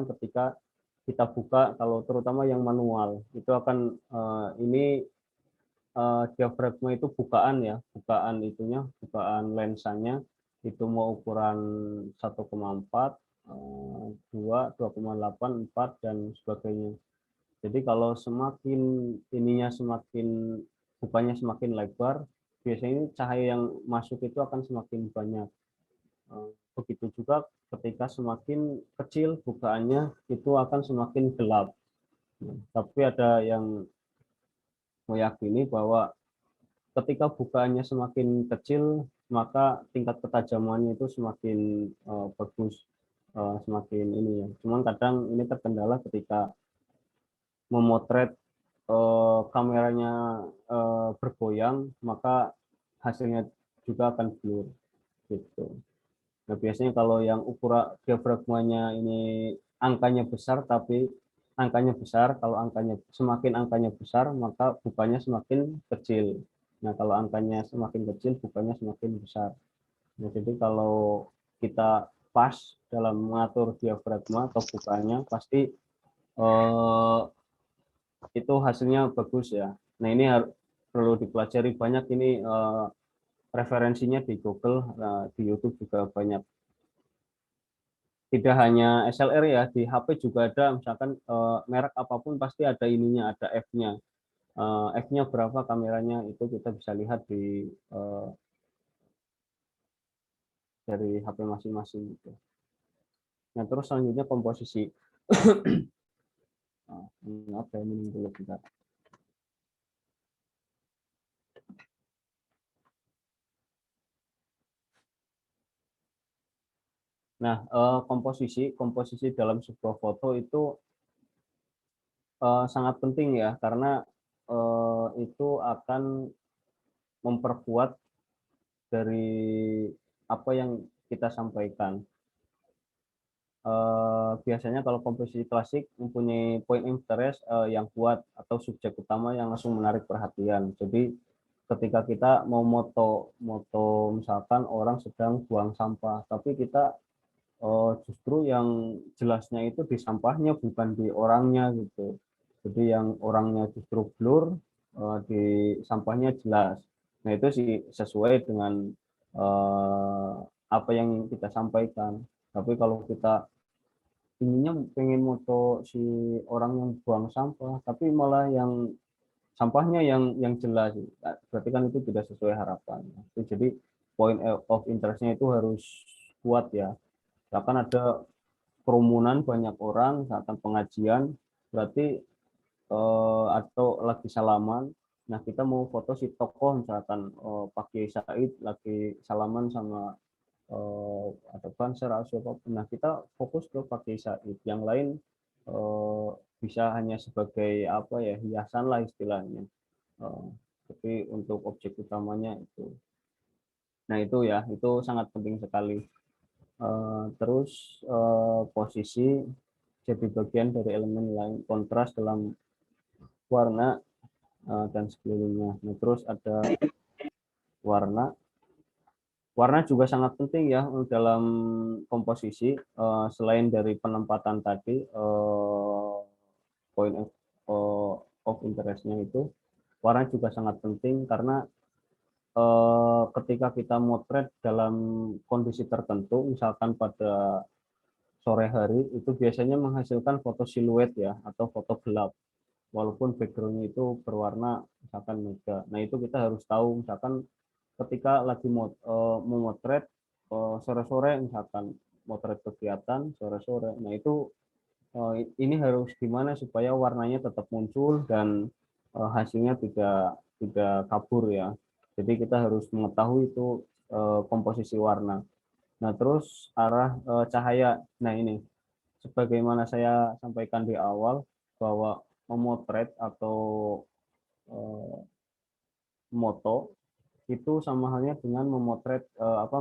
ketika kita buka, kalau terutama yang manual itu akan ini diafragma itu bukaan ya, bukaan lensanya itu mau ukuran 1,4, 2, 2,8, 4, dan sebagainya. Jadi kalau semakin bukannya semakin lebar, biasanya cahaya yang masuk itu akan semakin banyak. Begitu juga ketika semakin kecil bukaannya, itu akan semakin gelap. Tapi ada yang meyakini bahwa ketika bukaannya semakin kecil, maka tingkat ketajamannya itu semakin bagus, semakin ini ya. Cuman kadang ini terkendala ketika memotret kameranya bergoyang, maka hasilnya juga akan blur gitu. Nah, biasanya kalau yang ukuran diafragmanya ini angkanya besar, kalau semakin angkanya besar, maka bukannya semakin kecil. Nah, kalau angkanya semakin kecil, bukannya semakin besar. Nah, jadi kalau kita pas dalam mengatur diafragma atau bukannya, pasti itu hasilnya bagus ya. Nah, ini perlu dipelajari banyak ini, referensinya di Google, di YouTube juga banyak. Tidak hanya SLR ya, di HP juga ada, misalkan merek apapun pasti ada ininya, ada F-nya. F-nya berapa kameranya, itu kita bisa lihat dari HP masing-masing gitu. Nah, terus selanjutnya komposisi. Apa ini dulu kita. Nah, komposisi dalam sebuah foto itu sangat penting ya, karena itu akan memperkuat dari apa yang kita sampaikan. Biasanya kalau komposisi klasik mempunyai point interest yang kuat atau subjek utama yang langsung menarik perhatian. Jadi ketika kita mau moto misalkan orang sedang buang sampah, tapi kita justru yang jelasnya itu di sampahnya bukan di orangnya gitu. Jadi yang orangnya justru blur, di sampahnya jelas. Nah itu sih sesuai dengan apa yang kita sampaikan. Tapi kalau kita ininya pengen moto si orang yang buang sampah, tapi malah yang sampahnya yang jelas, berarti kan itu tidak sesuai harapan. Jadi point of interest-nya itu harus kuat ya. Bahkan ada kerumunan banyak orang misalkan pengajian, berarti atau lagi salaman. Nah kita mau foto si tokoh misalkan Pak Kiai Said lagi salaman sama atau Banser atau siapapun. Nah kita fokus ke Pak Kiai Said. Yang lain eh, bisa hanya sebagai apa ya, hiasan lah istilahnya. Eh, tapi untuk objek utamanya itu. Nah itu ya, itu sangat penting sekali. Terus posisi jadi bagian dari elemen lain, kontras dalam warna dan sekelilingnya. Nah, terus ada warna. Warna juga sangat penting ya dalam komposisi. Selain dari penempatan tadi, point of interest-nya itu, warna juga sangat penting karena ketika kita motret dalam kondisi tertentu, misalkan pada sore hari, itu biasanya menghasilkan foto siluet ya, atau foto gelap. Walaupun background-nya itu berwarna misalkan mega. Nah itu kita harus tahu, misalkan ketika lagi memotret sore-sore, misalkan motret kegiatan sore-sore, nah itu ini harus gimana supaya warnanya tetap muncul dan hasilnya tidak tidak kabur ya. Jadi kita harus mengetahui itu komposisi warna. Nah terus arah cahaya. Nah ini sebagaimana saya sampaikan di awal bahwa memotret atau eh, moto itu sama halnya dengan memotret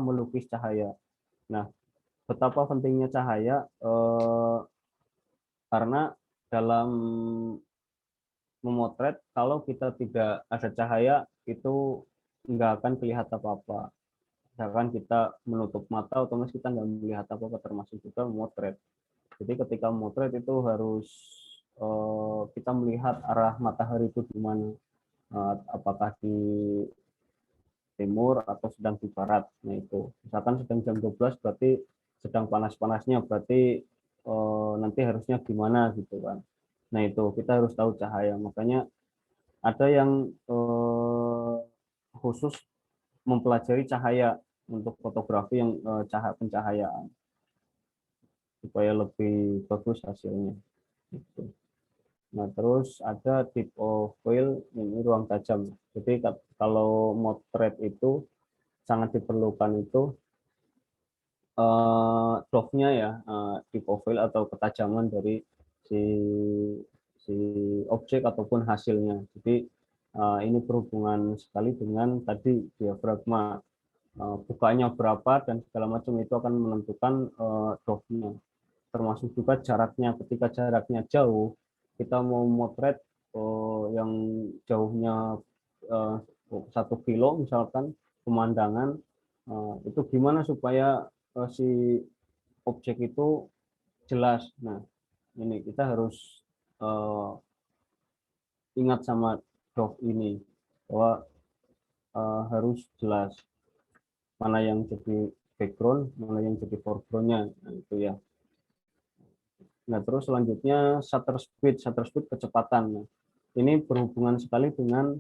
melukis cahaya. Nah, betapa pentingnya cahaya karena dalam memotret kalau kita tidak ada cahaya itu nggak akan kelihatan apa-apa. Misalkan kita menutup mata, otomatis kita nggak melihat apa-apa, termasuk juga memotret. Jadi ketika memotret itu harus kita melihat arah matahari itu di mana, apakah di timur atau sedang di barat. Nah itu, misalkan sedang jam 12 berarti sedang panas-panasnya, berarti nanti harusnya gimana gitu kan. Nah itu kita harus tahu cahaya. Makanya ada yang khusus mempelajari cahaya untuk fotografi yang cahaya pencahayaan supaya lebih bagus hasilnya. Gitu. Nah terus ada tip of foil, ini ruang tajam. Jadi kalau motret itu sangat diperlukan itu dove-nya ya, tip of foil atau ketajaman dari si si objek ataupun hasilnya. Jadi ini berhubungan sekali dengan tadi diafragma, bukanya berapa dan segala macam itu akan menentukan dove-nya. Termasuk juga jaraknya. Ketika jaraknya jauh, kita mau motret yang jauhnya 1 kilo misalkan pemandangan, itu gimana supaya si objek itu jelas. Nah, ini kita harus ingat sama dove ini bahwa harus jelas mana yang jadi background, mana yang jadi foregroundnya. Nah, itu ya. Nah, terus selanjutnya shutter speed kecepatan. Nah, ini berhubungan sekali dengan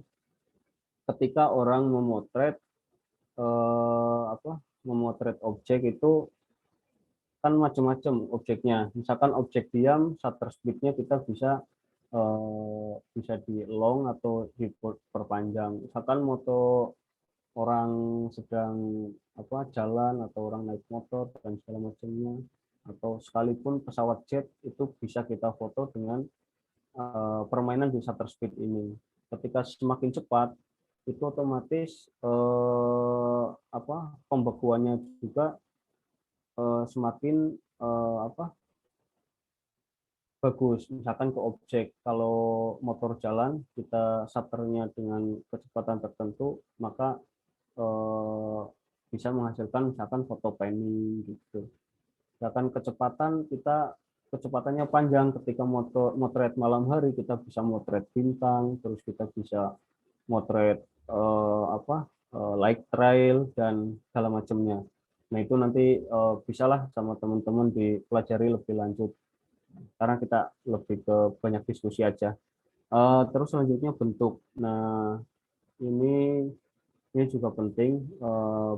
ketika orang memotret memotret objek itu kan macam-macam objeknya. Misalkan objek diam, shutter speed-nya kita bisa di long atau diperpanjang. Misalkan moto orang sedang jalan atau orang naik motor dan segala macamnya, atau sekalipun pesawat jet itu bisa kita foto dengan permainan di shutter speed ini. Ketika semakin cepat, itu otomatis pembekuannya juga semakin bagus. Misalkan ke objek, kalau motor jalan kita shutternya dengan kecepatan tertentu, maka bisa menghasilkan misalkan foto panning gitu. Misalkan kecepatannya panjang, ketika motret malam hari kita bisa motret bintang, terus kita bisa motret light trail dan segala macamnya. Nah itu nanti bisalah sama teman-teman dipelajari lebih lanjut, karena kita lebih ke banyak diskusi aja. Terus selanjutnya bentuk. Nah ini juga penting,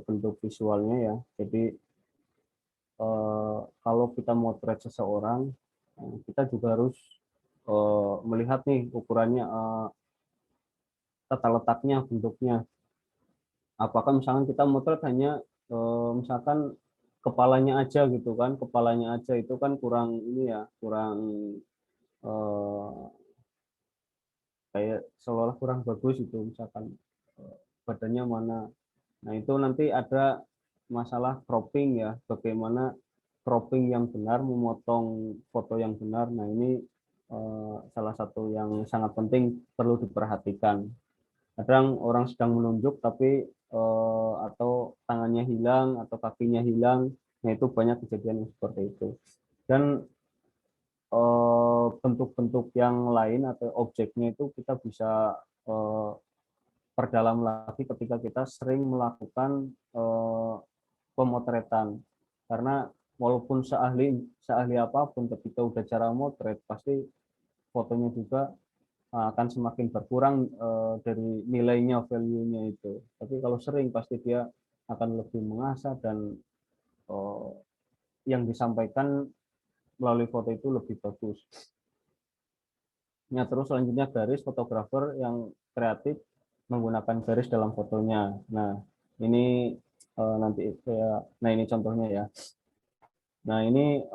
bentuk visualnya ya. Jadi kalau kita motret seseorang, kita juga harus melihat nih ukurannya, tata letaknya, bentuknya. Apakah misalkan kita motret hanya misalkan kepalanya aja gitu kan, kepalanya aja itu kan kurang ini ya, kurang eh, kayak seolah kurang bagus itu, misalkan badannya mana. Nah itu nanti ada masalah cropping ya, bagaimana cropping yang benar, memotong foto yang benar. Nah ini salah satu yang sangat penting, perlu diperhatikan. Kadang orang sedang menunjuk tapi atau tangannya hilang atau kakinya hilang. Nah itu banyak kejadian yang seperti itu. Dan bentuk-bentuk yang lain atau objeknya itu kita bisa perdalam lagi ketika kita sering melakukan pemotretan. Karena walaupun seahli apapun, ketika udah cara motret pasti fotonya juga akan semakin berkurang dari nilainya, value-nya itu. Tapi kalau sering pasti dia akan lebih mengasah dan yang disampaikan melalui foto itu lebih bagus. Nah, terus selanjutnya garis, fotografer yang kreatif menggunakan garis dalam fotonya. Nah, ini nanti nah ini contohnya ya. Nah, ini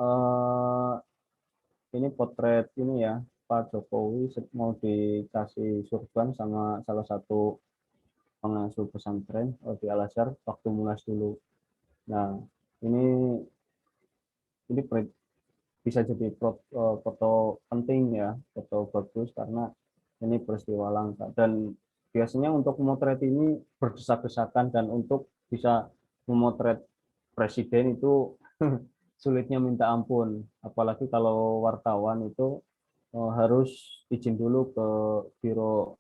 potret ini ya, Pak Jokowi mau dikasih surban sama salah satu pengasuh pesantren di Al Azhar waktu mulas dulu. Nah, ini ini bisa jadi foto penting ya, foto bagus karena ini peristiwa langka. Dan biasanya untuk memotret ini berdesak-desakan, dan untuk bisa memotret presiden itu sulitnya minta ampun. Apalagi kalau wartawan itu harus izin dulu ke biro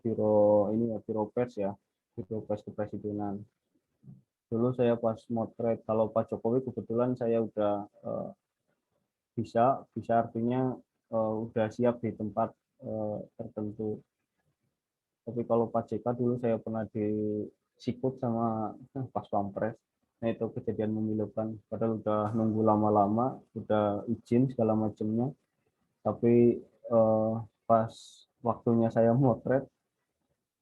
biro pers ya, biro pers kepresidenan. Dulu saya pas motret kalau Pak Jokowi, kebetulan saya udah bisa artinya udah siap di tempat tertentu. Tapi kalau Pak JK dulu saya pernah disikut sama pas pampres. Nah itu kejadian memilukan. Padahal udah nunggu lama-lama, udah izin segala macamnya. Tapi pas waktunya saya motret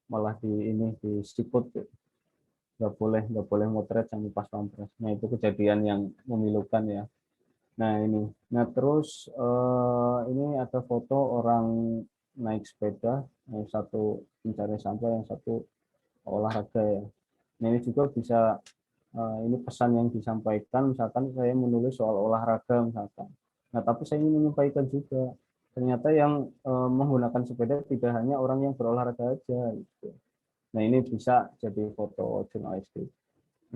malah disikut. Nggak boleh motret sama pas pampres. Nah itu kejadian yang memilukan ya. Nah terus ini ada foto orang naik sepeda, yang satu mencari sampah, yang satu olahraga ya. Nah ini juga bisa, ini pesan yang disampaikan, misalkan saya menulis soal olahraga misalkan. Nah tapi saya ingin menyampaikan juga, ternyata yang menggunakan sepeda tidak hanya orang yang berolahraga aja gitu. Nah ini bisa jadi foto jurnalistik.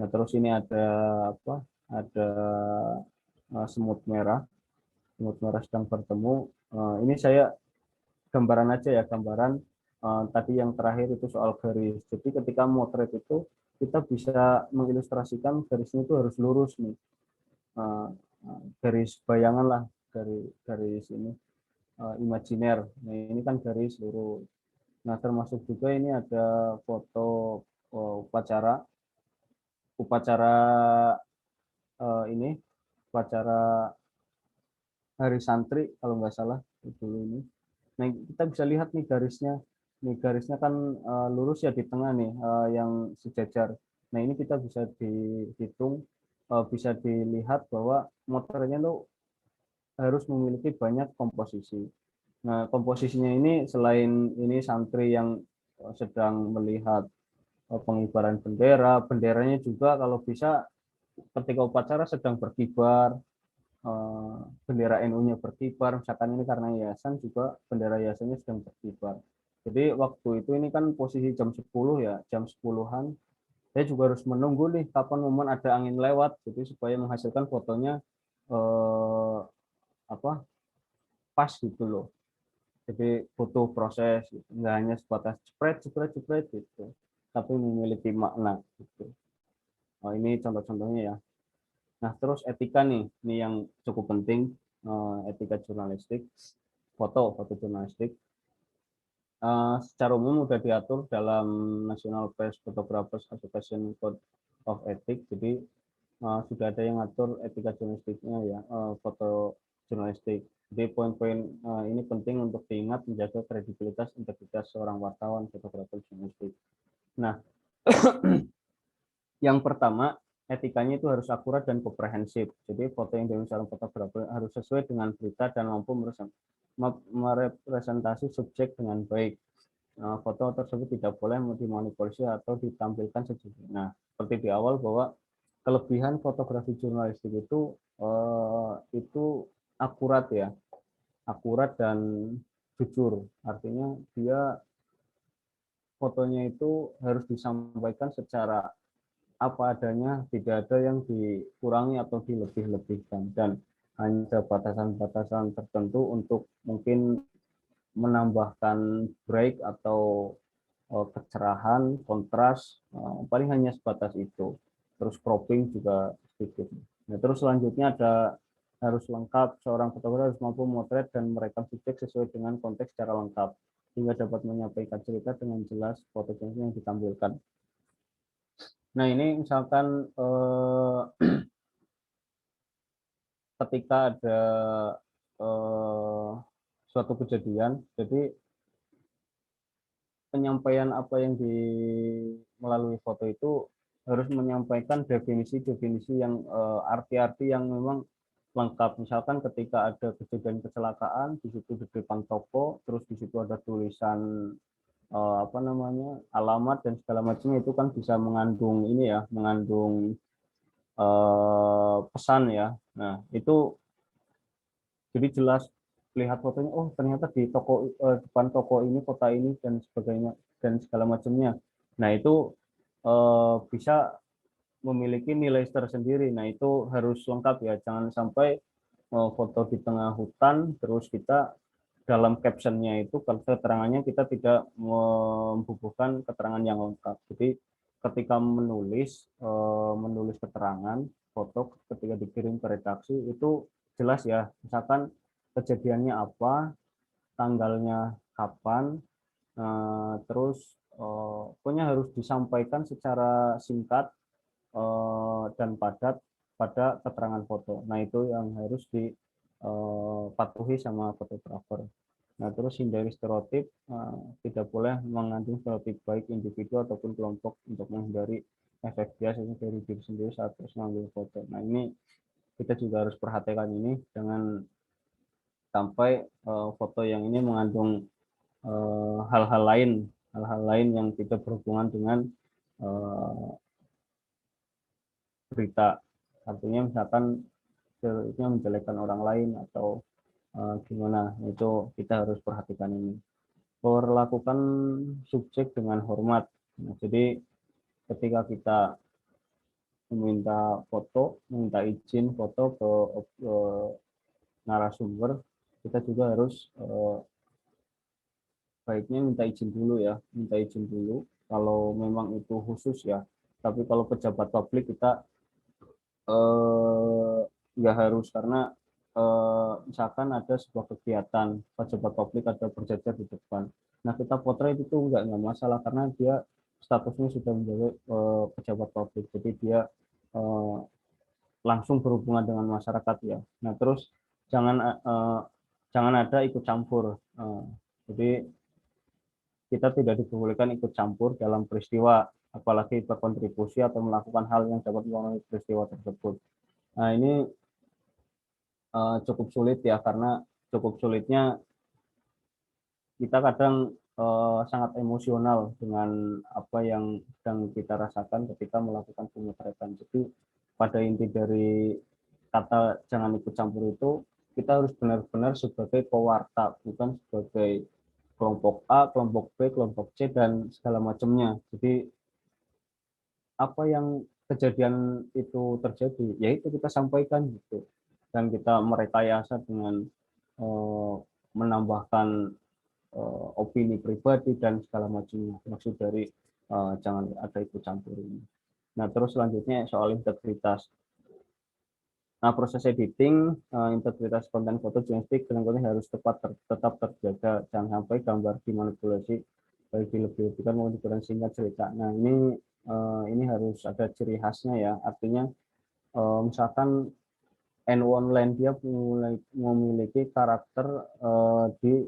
Nah terus ini ada apa? Ada semut merah. Semut merah sedang bertemu. Ini saya gambaran aja ya, gambaran tadi yang terakhir itu soal garis. Jadi ketika motret itu kita bisa mengilustrasikan garisnya itu harus lurus nih. Garis bayangan lah, garis ini imajiner. Nah ini kan garis lurus. Nah termasuk juga ini ada foto upacara ini upacara Hari Santri kalau nggak salah dulu ini. Nah kita bisa lihat nih garisnya. Nih garisnya kan lurus ya di tengah nih, yang sejajar. Nah ini kita bisa dihitung, bisa dilihat bahwa motornya tuh harus memiliki banyak komposisi. Nah, komposisinya ini selain ini santri yang sedang melihat pengibaran bendera, benderanya juga kalau bisa ketika upacara sedang berkibar, bendera NU-nya berkibar, misalkan ini karena yayasan juga bendera yayasannya sedang berkibar. Jadi waktu itu ini kan posisi jam 10 ya, jam 10-an. Saya juga harus menunggu nih kapan momen ada angin lewat, jadi supaya menghasilkan fotonya apa pas gitu loh. Jadi butuh proses, gitu. Nggak hanya sebatas jepret, jepret, jepret gitu, tapi memiliki makna gitu. Oh, ini contoh-contohnya ya. Nah, terus etika nih, ini yang cukup penting, etika jurnalistik, foto jurnalistik. Secara umum sudah diatur dalam National Press Photographers Association Code of Ethics. Jadi sudah ada yang ngatur etika jurnalistiknya ya, foto jurnalistik. Jadi poin-poin ini penting untuk diingat menjaga kredibilitas integritas seorang wartawan fotografer jurnalistik. Nah, yang pertama etikanya itu harus akurat dan komprehensif. Jadi foto yang diambil seorang fotografer harus sesuai dengan berita dan mampu merepresentasi subjek dengan baik. Foto tersebut tidak boleh dimanipulasi atau ditampilkan sejujurnya. Nah, seperti di awal bahwa kelebihan fotografi jurnalistik itu akurat ya, akurat dan jujur. Artinya dia fotonya itu harus disampaikan secara apa adanya, tidak ada yang dikurangi atau dilebih-lebihkan, dan hanya ada batasan-batasan tertentu untuk mungkin menambahkan break atau kecerahan, kontras, paling hanya sebatas itu. Terus cropping juga sedikit. Nah, terus selanjutnya ada harus lengkap, seorang fotografer harus mampu memotret dan merekam subjek sesuai dengan konteks secara lengkap, sehingga dapat menyampaikan cerita dengan jelas foto yang ditampilkan. Nah, ini misalkan ketika ada suatu kejadian, jadi penyampaian apa yang melalui foto itu harus menyampaikan definisi-definisi yang arti-arti yang memang lengkap. Misalkan ketika ada kejadian kecelakaan, di situ di depan toko, terus di situ ada tulisan apa namanya, alamat dan segala macamnya, itu kan bisa mengandung ini ya, mengandung pesan ya. Nah, itu jadi jelas lihat fotonya, oh ternyata di toko depan toko ini, kota ini dan sebagainya dan segala macamnya. Nah, itu bisa memiliki nilai tersendiri. Nah, itu harus lengkap ya, jangan sampai foto di tengah hutan terus kita dalam captionnya itu keterangannya kita tidak membubuhkan keterangan yang lengkap. Jadi ketika menulis keterangan foto ketika dikirim ke redaksi itu jelas ya, misalkan kejadiannya apa, tanggalnya kapan, terus pokoknya harus disampaikan secara singkat dan padat pada keterangan foto. Nah, itu yang harus dipatuhi sama fotografer. Nah, terus hindari stereotip, tidak boleh mengandung stereotip baik individu ataupun kelompok untuk menghindari efek bias dari diri sendiri saat terus mengambil foto. Nah, ini kita juga harus perhatikan ini, jangan sampai foto yang ini mengandung hal-hal lain yang tidak berhubungan dengan berita. Artinya misalkan seharusnya menjelekkan orang lain atau gimana, itu kita harus perhatikan ini. Perlakukan subjek dengan hormat. Nah, jadi ketika kita meminta izin foto ke narasumber, kita juga harus baiknya minta izin dulu ya, minta izin dulu kalau memang itu khusus ya. Tapi kalau pejabat publik kita nggak harus, karena misalkan ada sebuah kegiatan pejabat publik ada berjajar di depan, nah kita potret itu nggak masalah karena dia statusnya sudah menjadi pejabat publik, jadi dia langsung berhubungan dengan masyarakat ya. Nah, terus jangan ada ikut campur, jadi kita tidak diperbolehkan ikut campur dalam peristiwa, apalagi berkontribusi atau melakukan hal yang dapat mempengaruhi peristiwa tersebut. Nah, ini cukup sulit ya, karena cukup sulitnya kita kadang sangat emosional dengan apa yang sedang kita rasakan ketika melakukan pemotretan. Jadi pada inti dari kata jangan ikut campur itu, kita harus benar-benar sebagai pewarta, bukan sebagai kelompok A, kelompok B, kelompok C, dan segala macamnya. Jadi apa yang kejadian itu terjadi, yaitu kita sampaikan gitu. Dan kita merekayasa dengan menambahkan opini pribadi dan segala macamnya. Maksud dari jangan ada ikut campur ini. Nah, terus selanjutnya soal integritas. Nah, proses editing, integritas konten foto jurnalistik dengan konten harus tetap terjaga. Jangan sampai gambar dimanipulasi baik dilebih-lebihkan maupun dikurangi singkat cerita. Nah, ini harus ada ciri khasnya ya. Artinya misalkan N1 dia memiliki karakter di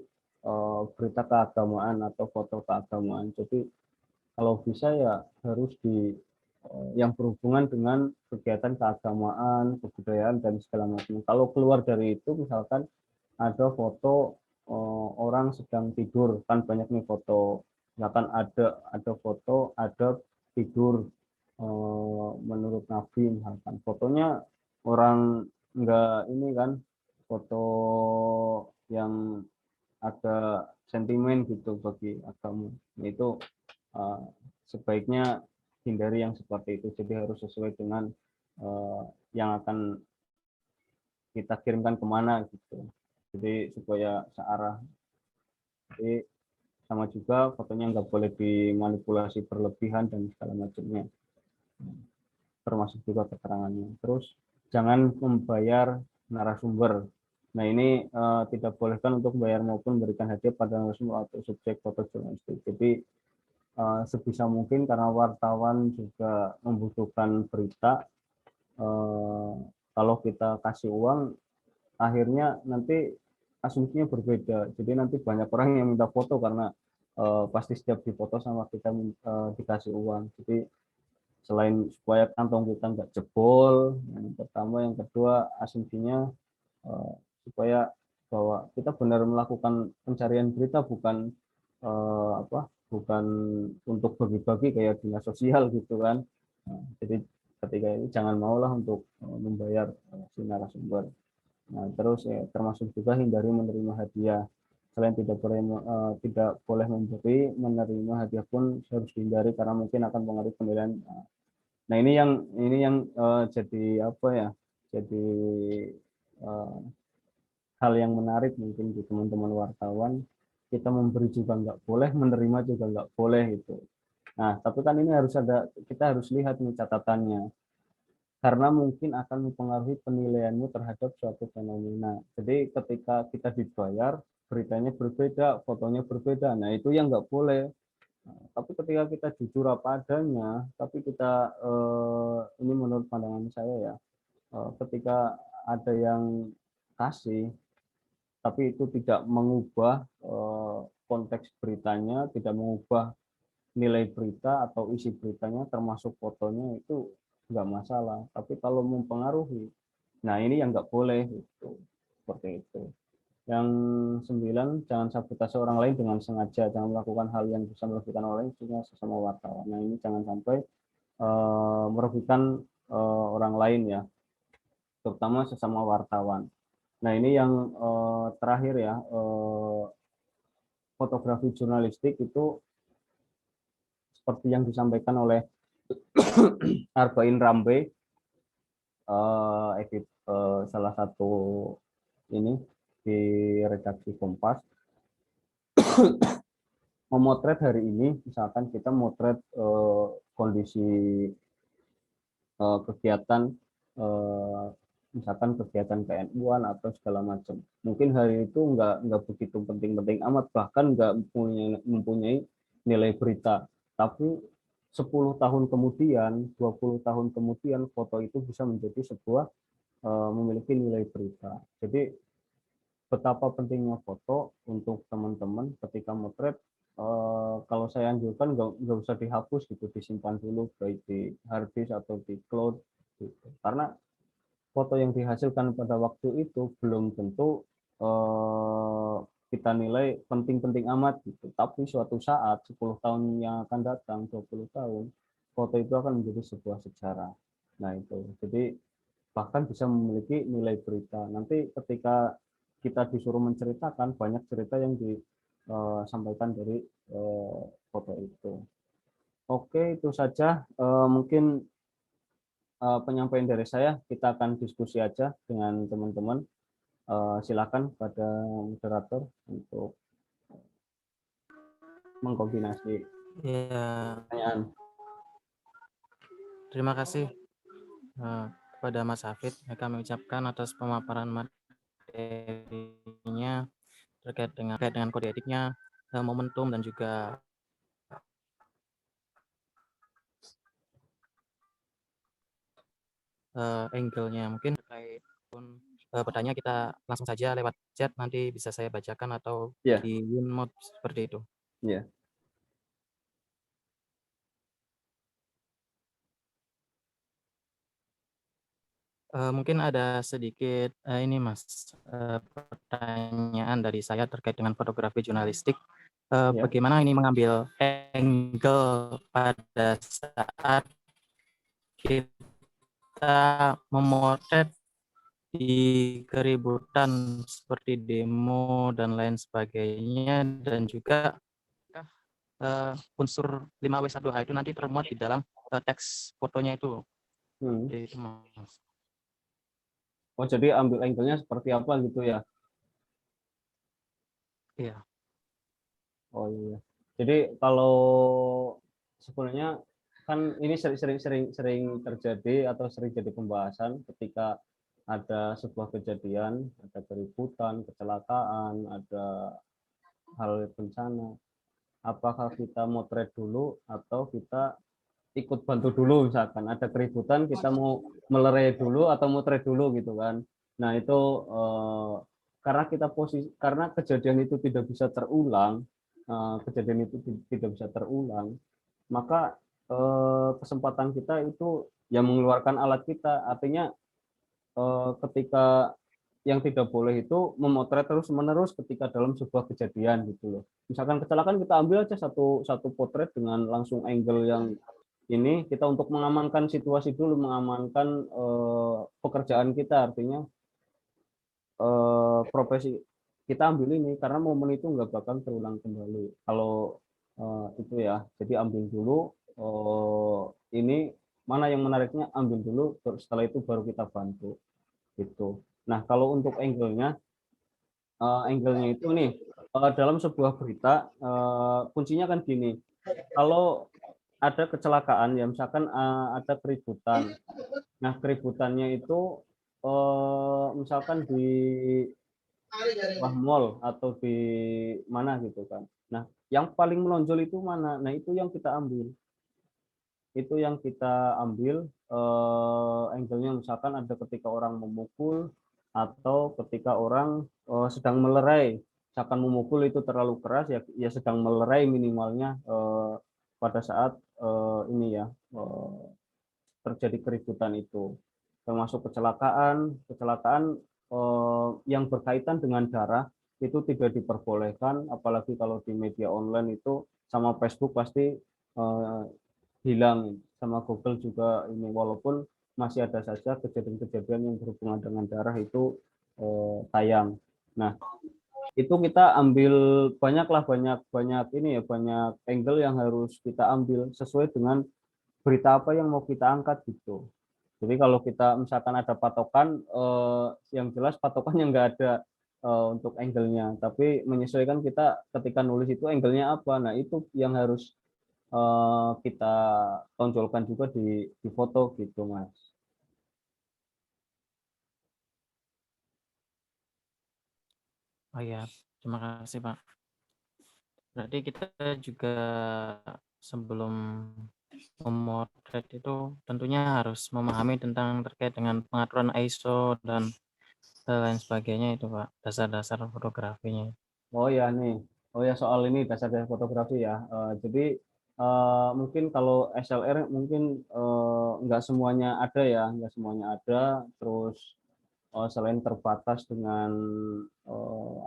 berita keagamaan atau foto keagamaan. Jadi kalau bisa ya harus di yang berhubungan dengan kegiatan keagamaan, kebudayaan dan segala macam. Kalau keluar dari itu misalkan ada foto orang sedang tidur, kan banyak nih foto. Misalkan ada foto ada tidur menurut Nabi misalkan. Fotonya orang enggak ini kan foto yang ada sentimen gitu bagi agama. Itu uh, sebaiknya hindari yang seperti itu. Jadi harus sesuai dengan yang akan kita kirimkan kemana gitu. Jadi supaya searah. Jadi sama juga fotonya nggak boleh dimanipulasi berlebihan dan segala macamnya. Termasuk juga keterangannya. Terus jangan membayar narasumber. Nah ini tidak bolehkan untuk membayar maupun memberikan hadiah pada narasumber atau subjek foto jurnalistik. Jadi sebisa mungkin karena wartawan juga membutuhkan berita, kalau kita kasih uang akhirnya nanti asumsinya berbeda. Jadi nanti banyak orang yang minta foto karena pasti setiap difoto sama kita dikasih uang. Jadi selain supaya kantong kita nggak jebol, yang pertama, yang kedua asumsinya supaya bahwa kita benar melakukan pencarian berita, bukan bukan untuk bagi-bagi kayak dinas sosial gitu kan. Nah, jadi ketika ini jangan maulah untuk membayar si narasumber. Nah, terus termasuk juga hindari menerima hadiah. Selain tidak boleh memberi, menerima hadiah pun harus dihindari karena mungkin akan mempengaruhi penilaian. Nah, ini yang jadi apa ya? Jadi hal yang menarik mungkin di teman-teman wartawan. Kita memberi juga nggak boleh, menerima juga nggak boleh itu. Nah, tapi kan ini kita harus lihat nih catatannya. Karena mungkin akan mempengaruhi penilaianmu terhadap suatu fenomena. Jadi ketika kita dibayar, beritanya berbeda, fotonya berbeda. Nah, itu yang nggak boleh. Tapi ketika kita jujur apa adanya, tapi kita ini menurut pandangan saya ya, ketika ada yang kasih, tapi itu tidak mengubah konteks beritanya, tidak mengubah nilai berita atau isi beritanya, termasuk fotonya, itu nggak masalah. Tapi kalau mempengaruhi, nah ini yang nggak boleh itu, seperti itu. Yang 9, jangan sabotase orang lain dengan sengaja. Jangan melakukan hal yang bisa merugikan orang lain, punya sesama wartawan. Nah ini jangan sampai merugikan orang lain ya, terutama sesama wartawan. Nah ini yang terakhir ya, fotografi jurnalistik itu seperti yang disampaikan oleh Arba'in Rambe, salah satu ini di redaksi Kompas, memotret hari ini, misalkan kita motret kondisi kegiatan, misalkan kegiatan KNU-an atau segala macam. Mungkin hari itu nggak begitu penting-penting amat, bahkan nggak mempunyai nilai berita. Tapi 10 tahun kemudian, 20 tahun kemudian, foto itu bisa menjadi sebuah memiliki nilai berita. Jadi betapa pentingnya foto untuk teman-teman ketika motret. Kalau saya anjurkan nggak usah dihapus gitu, disimpan dulu baik di hard disk atau di cloud gitu. Karena foto yang dihasilkan pada waktu itu belum tentu kita nilai penting-penting amat gitu. Tapi suatu saat 10 tahun yang akan datang, 20 tahun, foto itu akan menjadi sebuah sejarah. Nah, itu. Jadi bahkan bisa memiliki nilai berita. Nanti ketika kita disuruh menceritakan, banyak cerita yang disampaikan dari foto itu. Oke, itu saja mungkin penyampaian dari saya. Kita akan diskusi aja dengan teman-teman. Silakan pada moderator untuk mengkombinasi Ya, pertanyaan. terima kasih kepada Mas Hafid yang kami ucapkan atas pemaparan materinya terkait dengan kode etiknya, momentum dan juga angle-nya. Mungkin terkait pertanyaan kita langsung saja lewat chat, nanti bisa saya bacakan atau Ya, di OneNote seperti itu. ya. Mungkin ada sedikit ini Mas, pertanyaan dari saya terkait dengan fotografi jurnalistik. Ya. Bagaimana ini mengambil angle pada saat kita memotret di keributan seperti demo dan lain sebagainya, dan juga unsur 5W1H itu nanti termuat di dalam teks fotonya itu. Itu Mas. Oh, jadi ambil angle-nya seperti apa gitu ya? Iya. Oh iya. Jadi kalau sebenarnya kan ini sering terjadi atau sering jadi pembahasan ketika ada sebuah kejadian, ada keributan, kecelakaan, ada hal bencana. Apakah kita motret dulu atau kita ikut bantu dulu, misalkan ada keributan kita mau melerai dulu atau motret dulu gitu kan. Nah, itu karena kejadian itu tidak bisa terulang, tidak bisa terulang, maka kesempatan kita itu yang mengeluarkan alat kita. Artinya ketika yang tidak boleh itu memotret terus menerus ketika dalam sebuah kejadian gitu loh. Misalkan kecelakaan, kita ambil aja satu satu potret dengan langsung angle yang ini, kita untuk mengamankan situasi dulu, mengamankan pekerjaan kita. Artinya profesi kita ambil ini karena momen itu nggak bakal terulang kembali kalau itu ya. Jadi ambil dulu ini mana yang menariknya, ambil dulu, setelah itu baru kita bantu gitu. Nah, kalau untuk angle-nya itu nih, dalam sebuah berita kuncinya kan gini, kalau ada kecelakaan ya, misalkan ada keributan. Nah, keributannya itu misalkan di sebuah mall atau di mana gitu kan. Nah, yang paling menonjol itu mana? Nah, itu yang kita ambil. Itu yang kita ambil angle-nya, misalkan ada ketika orang memukul atau ketika orang sedang melerai. Misalkan memukul itu terlalu keras ya, ya sedang melerai minimalnya pada saat ini ya terjadi keributan itu. Termasuk kecelakaan yang berkaitan dengan darah itu tidak diperbolehkan, apalagi kalau di media online itu sama Facebook pasti hilang, sama Google juga ini, walaupun masih ada saja kejadian-kejadian yang berhubungan dengan darah itu tayang. Nah, itu kita ambil banyak ini ya, banyak angle yang harus kita ambil sesuai dengan berita apa yang mau kita angkat gitu. Jadi kalau kita misalkan ada patokan, yang jelas patokannya nggak ada untuk angle-nya, tapi menyesuaikan kita ketika nulis itu angle-nya apa. Nah, itu yang harus kita tonjolkan juga di foto gitu, Mas. Oh iya, terima kasih Pak. Berarti kita juga sebelum memotret itu tentunya harus memahami tentang terkait dengan pengaturan ISO dan lain sebagainya itu Pak, dasar-dasar fotografinya. Oh ya nih, oh ya soal ini dasar-dasar fotografi ya. Jadi mungkin kalau SLR mungkin nggak semuanya ada ya, nggak semuanya ada. Terus selain terbatas dengan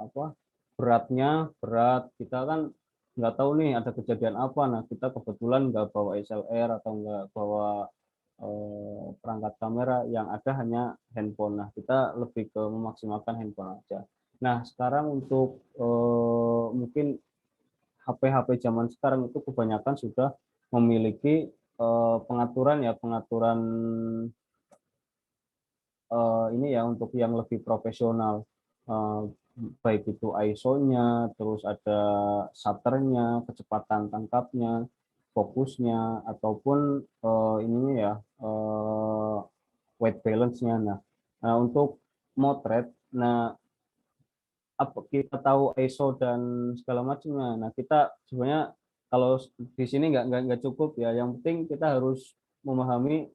apa berat kita kan nggak tahu nih ada kejadian apa. Nah, kita kebetulan nggak bawa SLR atau nggak bawa perangkat kamera, yang ada hanya handphone. Nah, kita lebih ke memaksimalkan handphone aja. Nah, sekarang untuk mungkin HP-HP zaman sekarang itu kebanyakan sudah memiliki pengaturan ini ya untuk yang lebih profesional, baik itu ISO-nya, terus ada shutternya, kecepatan tangkapnya, fokusnya, ataupun ininya ya white balance-nya. Nah, untuk motret, nah apa kita tahu ISO dan segala macamnya. Nah, kita sebenarnya kalau di sini nggak cukup ya. Yang penting kita harus memahami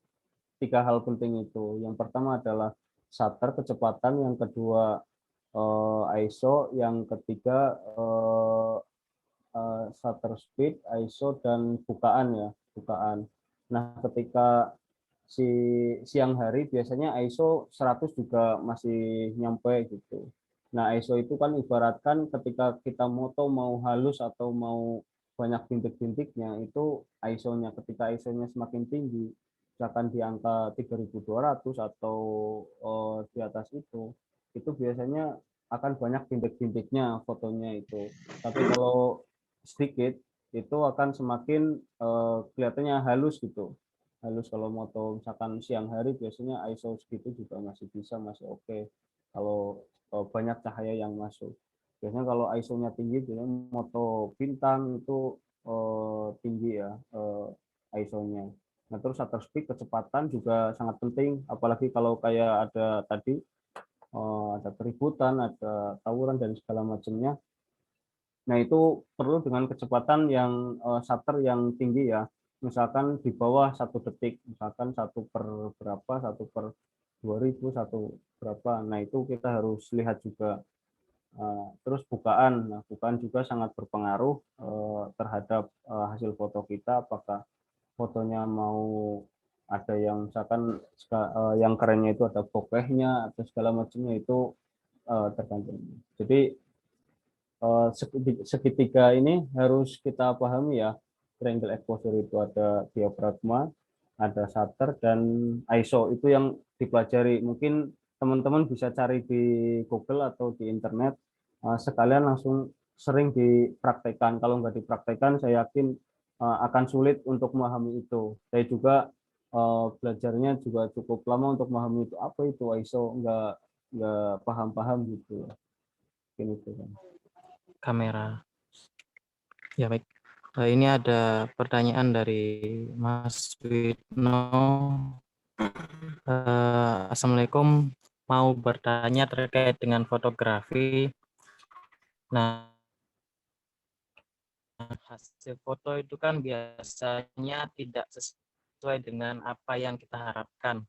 3 hal penting itu. Yang pertama adalah shutter kecepatan, yang kedua ISO, yang ketiga shutter speed, ISO, dan bukaan ya, bukaan. Nah, ketika siang hari biasanya ISO 100 juga masih nyampe gitu. Nah, ISO itu kan ibaratkan ketika kita moto mau halus atau mau banyak bintik-bintiknya, itu ISO-nya. Ketika ISO-nya semakin tinggi, misalkan di angka 3200 atau di atas itu biasanya akan banyak bintik-bintiknya fotonya itu. Tapi kalau sedikit, itu akan semakin kelihatannya halus gitu. Halus kalau moto misalkan siang hari biasanya ISO segitu juga masih bisa, masih oke. Kalau banyak cahaya yang masuk. Biasanya kalau ISO-nya tinggi, biasanya moto bintang itu tinggi ya ISO-nya. Nah, terus shutter speed, kecepatan juga sangat penting, apalagi kalau kayak ada tadi ada keributan, ada tawuran dan segala macamnya. Nah, itu perlu dengan kecepatan yang shutter yang tinggi ya. Misalkan di bawah 1 detik, misalkan 1/berapa, 1/2000, 1 berapa. Nah, itu kita harus lihat juga. Terus bukaan, nah bukaan juga sangat berpengaruh terhadap hasil foto kita. Apakah fotonya mau ada yang misalkan yang kerennya itu ada bokehnya atau segala macamnya, itu tergantung. Jadi segitiga ini harus kita pahami ya. Triangle exposure itu ada diafragma, ada shutter, dan ISO. Itu yang dipelajari. Mungkin teman-teman bisa cari di Google atau di internet, sekalian langsung sering dipraktekkan. Kalau nggak dipraktekkan, saya yakin akan sulit untuk memahami itu. Saya juga belajarnya juga cukup lama untuk memahami itu apa itu ISO, nggak paham-paham gitu. Mungkin itu kan. Kamera. Ya, baik. Ini ada pertanyaan dari Mas Widno. Assalamualaikum, mau bertanya terkait dengan fotografi. Nah, hasil foto itu kan biasanya tidak sesuai dengan apa yang kita harapkan.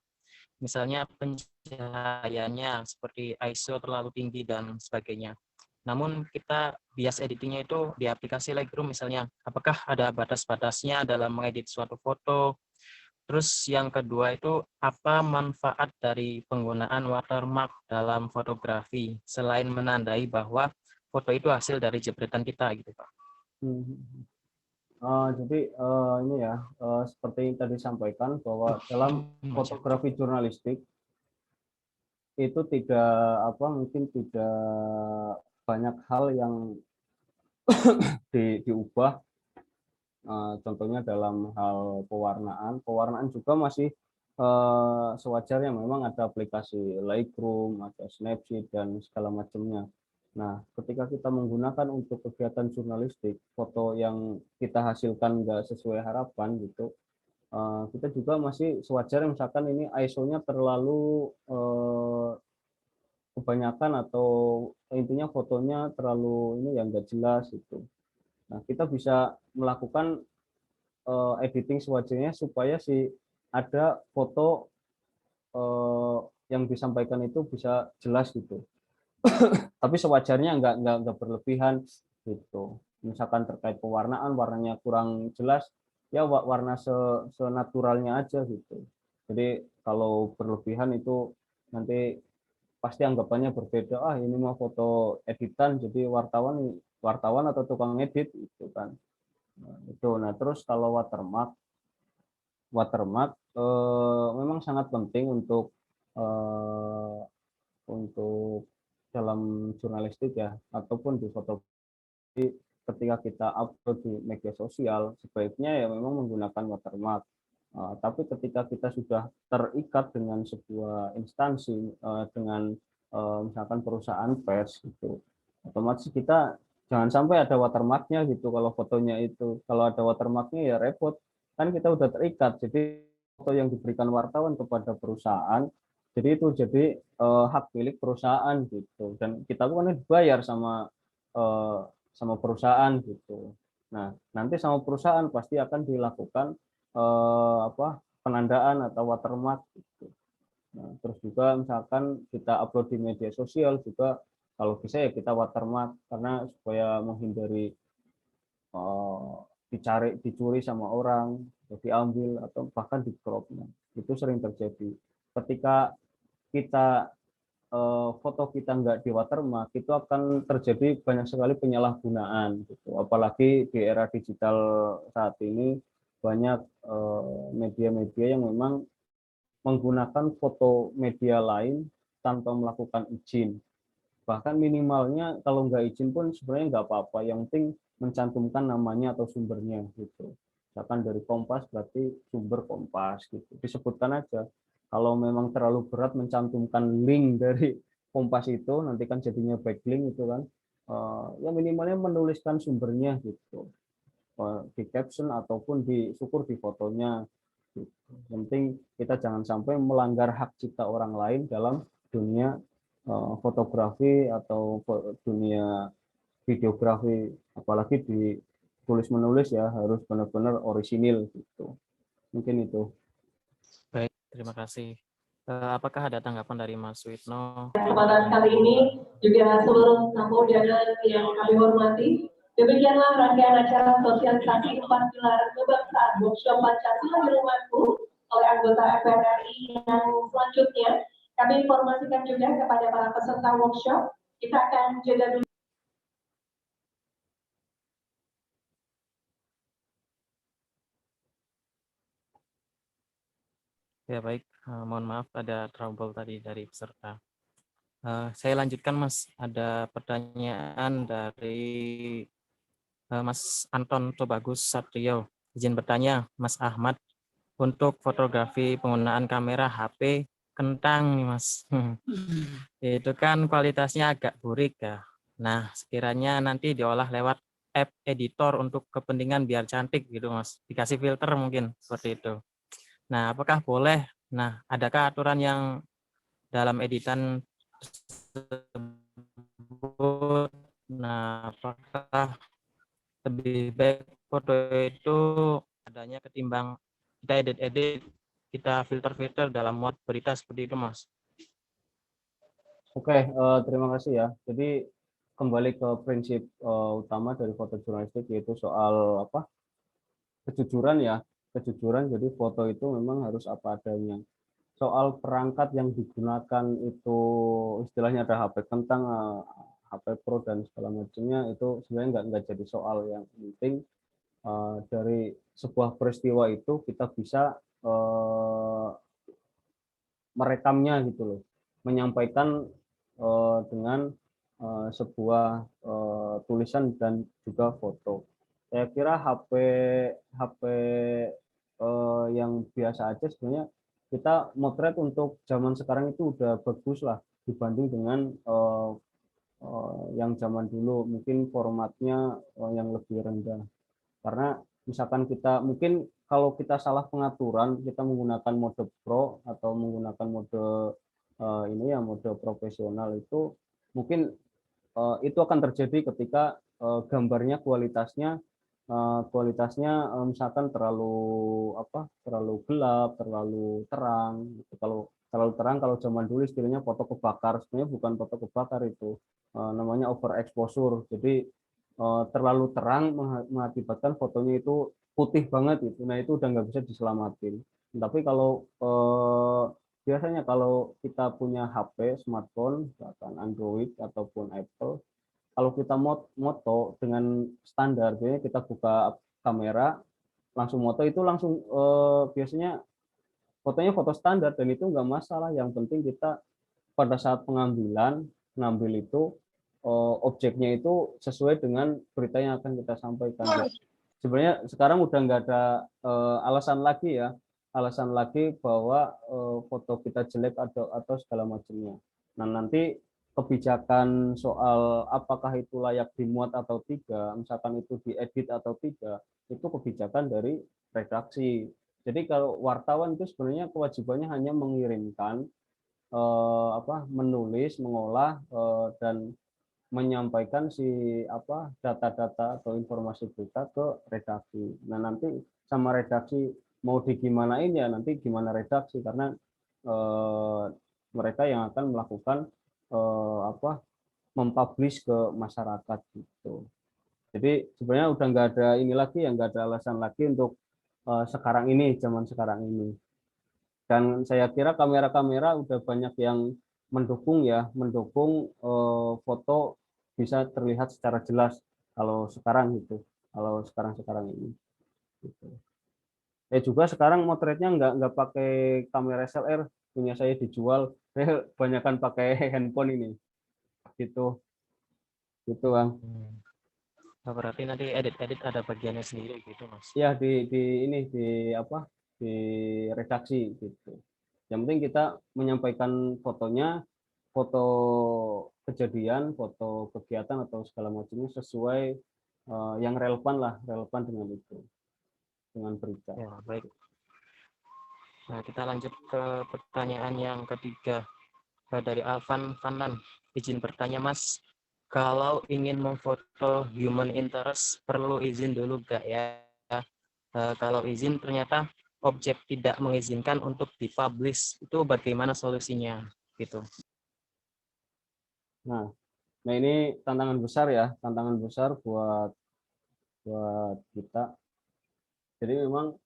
Misalnya pencahayaannya seperti ISO terlalu tinggi dan sebagainya. Namun kita bias editingnya itu di aplikasi Lightroom misalnya, apakah ada batas-batasnya dalam mengedit suatu foto? Terus yang kedua itu, apa manfaat dari penggunaan watermark dalam fotografi selain menandai bahwa foto itu hasil dari jepretan kita gitu Pak? Jadi ini ya, seperti yang tadi disampaikan bahwa dalam fotografi jurnalistik itu mungkin tidak banyak hal yang diubah. Contohnya dalam hal pewarnaan juga masih sewajarnya. Memang ada aplikasi Lightroom, ada Snapseed, dan segala macamnya. Nah, ketika kita menggunakan untuk kegiatan jurnalistik, foto yang kita hasilkan nggak sesuai harapan gitu, kita juga masih sewajarnya. Misalkan ini ISO-nya terlalu kebanyakan, atau intinya fotonya terlalu ini yang nggak jelas gitu. Nah, kita bisa melakukan editing sewajarnya supaya ada foto yang disampaikan itu bisa jelas gitu. Tapi sewajarnya nggak berlebihan gitu. Misalkan terkait pewarnaan, warnanya kurang jelas, ya warna senaturalnya aja gitu. Jadi kalau berlebihan itu nanti pasti anggapannya berbeda. Ah, ini mau foto editan, jadi wartawan atau tukang edit itu kan. Nah, itu. Nah, terus kalau watermark memang sangat penting eh, untuk dalam jurnalistik ya, ataupun di foto. Ketika kita upload di media sosial, sebaiknya ya memang menggunakan watermark. Tapi ketika kita sudah terikat dengan sebuah instansi, dengan misalkan perusahaan pers gitu, otomatis kita jangan sampai ada watermarknya gitu. Kalau fotonya itu, kalau ada watermarknya ya repot, kan kita udah terikat. Jadi foto yang diberikan wartawan kepada perusahaan, jadi itu jadi hak milik perusahaan gitu. Dan kita bukan dibayar eh, sama perusahaan gitu. Nah, nanti sama perusahaan pasti akan dilakukan penandaan atau watermark gitu. Nah, terus juga misalkan kita upload di media sosial juga, kalau bisa ya kita watermark, karena supaya menghindari eh, dicuri sama orang, atau diambil atau bahkan di crop. Nah, itu sering terjadi. Ketika kita foto kita nggak di watermark, itu akan terjadi banyak sekali penyalahgunaan gitu. Apalagi di era digital saat ini, banyak media-media yang memang menggunakan foto media lain tanpa melakukan izin. Bahkan minimalnya kalau nggak izin pun sebenarnya nggak apa-apa, yang penting mencantumkan namanya atau sumbernya gitu. Misalkan dari Kompas berarti sumber Kompas gitu, disebutkan aja. Kalau memang terlalu berat mencantumkan link dari Kompas itu, nanti kan jadinya backlink itu kan. Ya minimalnya menuliskan sumbernya gitu, di caption ataupun di syukur di fotonya gitu. Yang penting kita jangan sampai melanggar hak cipta orang lain dalam dunia fotografi atau dunia videografi, apalagi di tulis menulis ya harus benar-benar orisinil gitu. Mungkin itu. Baik, terima kasih. Apakah ada tanggapan dari Mas Witno? Kesempatan kali ini juga seluruh tamu undangan yang kami hormati. Demikianlah rangkaian acara sosialisasi 4 pilar kebangsaan workshop Pancasila di Rumahku oleh anggota MPR RI yang selanjutnya kami informasikan juga kepada para peserta workshop. Kita akan jeda dulu. Ya baik, mohon maaf ada trouble tadi dari peserta. Saya lanjutkan Mas, ada pertanyaan dari Mas Anton Tobagus Satrio. Izin bertanya, Mas Ahmad, untuk fotografi penggunaan kamera HP kentang nih Mas. Itu kan kualitasnya agak burik ya. Nah, sekiranya nanti diolah lewat app editor untuk kepentingan biar cantik gitu Mas. Dikasih filter mungkin seperti itu. Nah, apakah boleh? Nah, adakah aturan yang dalam editan tersebut? Nah, apakah lebih baik foto itu adanya ketimbang kita edit-edit, kita filter-filter dalam muat berita seperti itu, Mas? Oke, terima kasih ya. Jadi kembali ke prinsip utama dari foto jurnalistik, yaitu soal kejujuran ya. Kejujuran, jadi foto itu memang harus apa adanya. Soal perangkat yang digunakan itu istilahnya ada HP kentang, HP Pro dan segala macamnya, itu sebenarnya nggak jadi soal. Yang penting dari sebuah peristiwa itu kita bisa merekamnya gitu loh, menyampaikan dengan sebuah tulisan dan juga foto. Saya kira HP HP yang biasa aja sebenarnya kita motret untuk zaman sekarang itu udah bagus lah dibanding dengan yang zaman dulu, mungkin formatnya yang lebih rendah. Karena misalkan kita mungkin kalau kita salah pengaturan, kita menggunakan mode pro atau menggunakan mode ini ya mode profesional, itu mungkin itu akan terjadi ketika gambarnya kualitasnya misalkan terlalu gelap, terlalu terang gitu. Kalau terlalu terang, kalau zaman dulu istilahnya foto kebakar, sebenarnya bukan foto kebakar itu, namanya overexposure. Jadi terlalu terang mengakibatkan fotonya itu putih banget itu. Nah, itu udah nggak bisa diselamatin. Tapi kalau biasanya kalau kita punya HP, smartphone, misalkan Android ataupun Apple, kalau kita moto dengan standar, biasanya kita buka kamera, langsung moto itu langsung biasanya fotonya foto standar dan itu nggak masalah. Yang penting kita pada saat ngambil itu objeknya itu sesuai dengan berita yang akan kita sampaikan. Sebenarnya sekarang udah nggak ada alasan lagi bahwa foto kita jelek atau segala macamnya. Nah, nanti kebijakan soal apakah itu layak dimuat atau tidak, misalkan itu diedit atau tidak, itu kebijakan dari redaksi. Jadi kalau wartawan itu sebenarnya kewajibannya hanya mengirimkan menulis, mengolah dan menyampaikan data-data atau informasi berita ke redaksi. Nah, nanti sama redaksi mau digimanain ya nanti gimana redaksi, karena mereka yang akan melakukan mempublish ke masyarakat gitu. Jadi sebenarnya udah nggak ada ini lagi, yang nggak ada alasan lagi untuk zaman sekarang ini. Dan saya kira kamera-kamera udah banyak yang mendukung foto bisa terlihat secara jelas kalau sekarang ini gitu. Juga sekarang motretnya nggak pakai kamera SLR, punya saya dijual, saya kebanyakan pakai handphone ini gitu Bang. Berarti nanti edit ada bagiannya sendiri gitu Mas. Ya di redaksi gitu. Yang penting kita menyampaikan fotonya, foto kejadian, foto kegiatan atau segala macamnya sesuai yang relevan dengan itu, dengan berita. Ya, baik. Nah, kita lanjut ke pertanyaan yang ketiga dari Alvan Fanan. Izin bertanya Mas, kalau ingin memfoto human interest perlu izin dulu gak ya? Kalau izin ternyata objek tidak mengizinkan untuk dipublish, itu bagaimana solusinya gitu? Nah ini tantangan besar buat kita. Jadi memang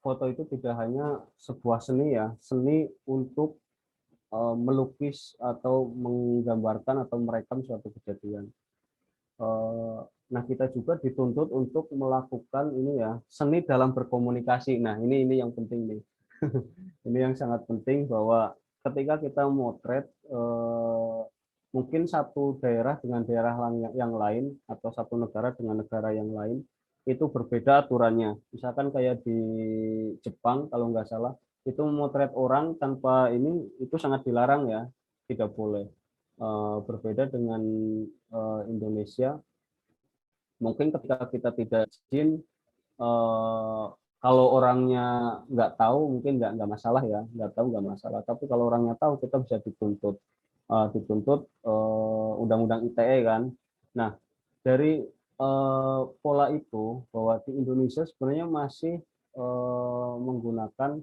foto itu tidak hanya sebuah seni untuk melukis atau menggambarkan atau merekam suatu kejadian. Nah, kita juga dituntut untuk melakukan seni dalam berkomunikasi. Nah, ini yang penting nih. Ini yang sangat penting, bahwa ketika kita motret mungkin satu daerah dengan daerah yang lain atau satu negara dengan negara yang lain itu berbeda aturannya. Misalkan kayak di Jepang kalau nggak salah, itu memotret orang tanpa itu sangat dilarang ya, tidak boleh. Berbeda dengan Indonesia, mungkin ketika kita tidak izin, kalau orangnya nggak tahu mungkin nggak masalah ya, nggak tahu nggak masalah. Tapi kalau orangnya tahu, kita bisa dituntut undang-undang ITE kan. Nah, dari pola itu, bahwa di Indonesia sebenarnya masih menggunakan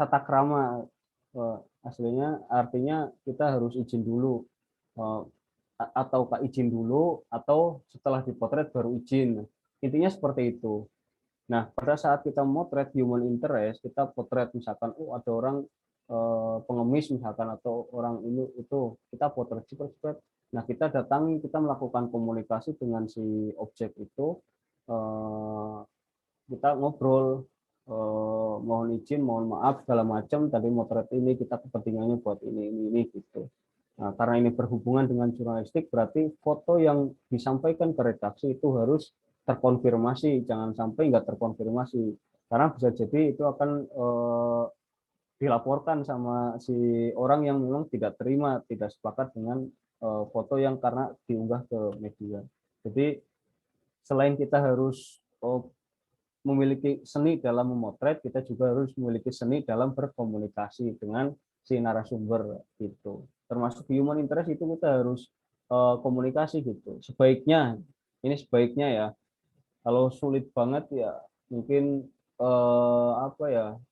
tata krama, aslinya artinya kita harus izin dulu, atau setelah dipotret baru izin. Intinya seperti itu. Nah, pada saat kita motret human interest, kita potret misalkan ada orang pengemis misalkan, atau orang ini itu, kita potret cepat. Nah, kita datangi, kita melakukan komunikasi dengan si objek itu, kita ngobrol, mohon izin, mohon maaf segala macam, tadi motret ini kita kepentingannya buat ini gitu. Nah, karena ini berhubungan dengan jurnalistik, berarti foto yang disampaikan ke redaksi itu harus terkonfirmasi, jangan sampai nggak terkonfirmasi, karena bisa jadi itu akan dilaporkan sama si orang yang memang tidak sepakat dengan foto yang karena diunggah ke media. Jadi selain kita harus memiliki seni dalam memotret, kita juga harus memiliki seni dalam berkomunikasi dengan si narasumber itu. Termasuk human interest itu kita harus komunikasi gitu. Sebaiknya ya. Kalau sulit banget ya mungkin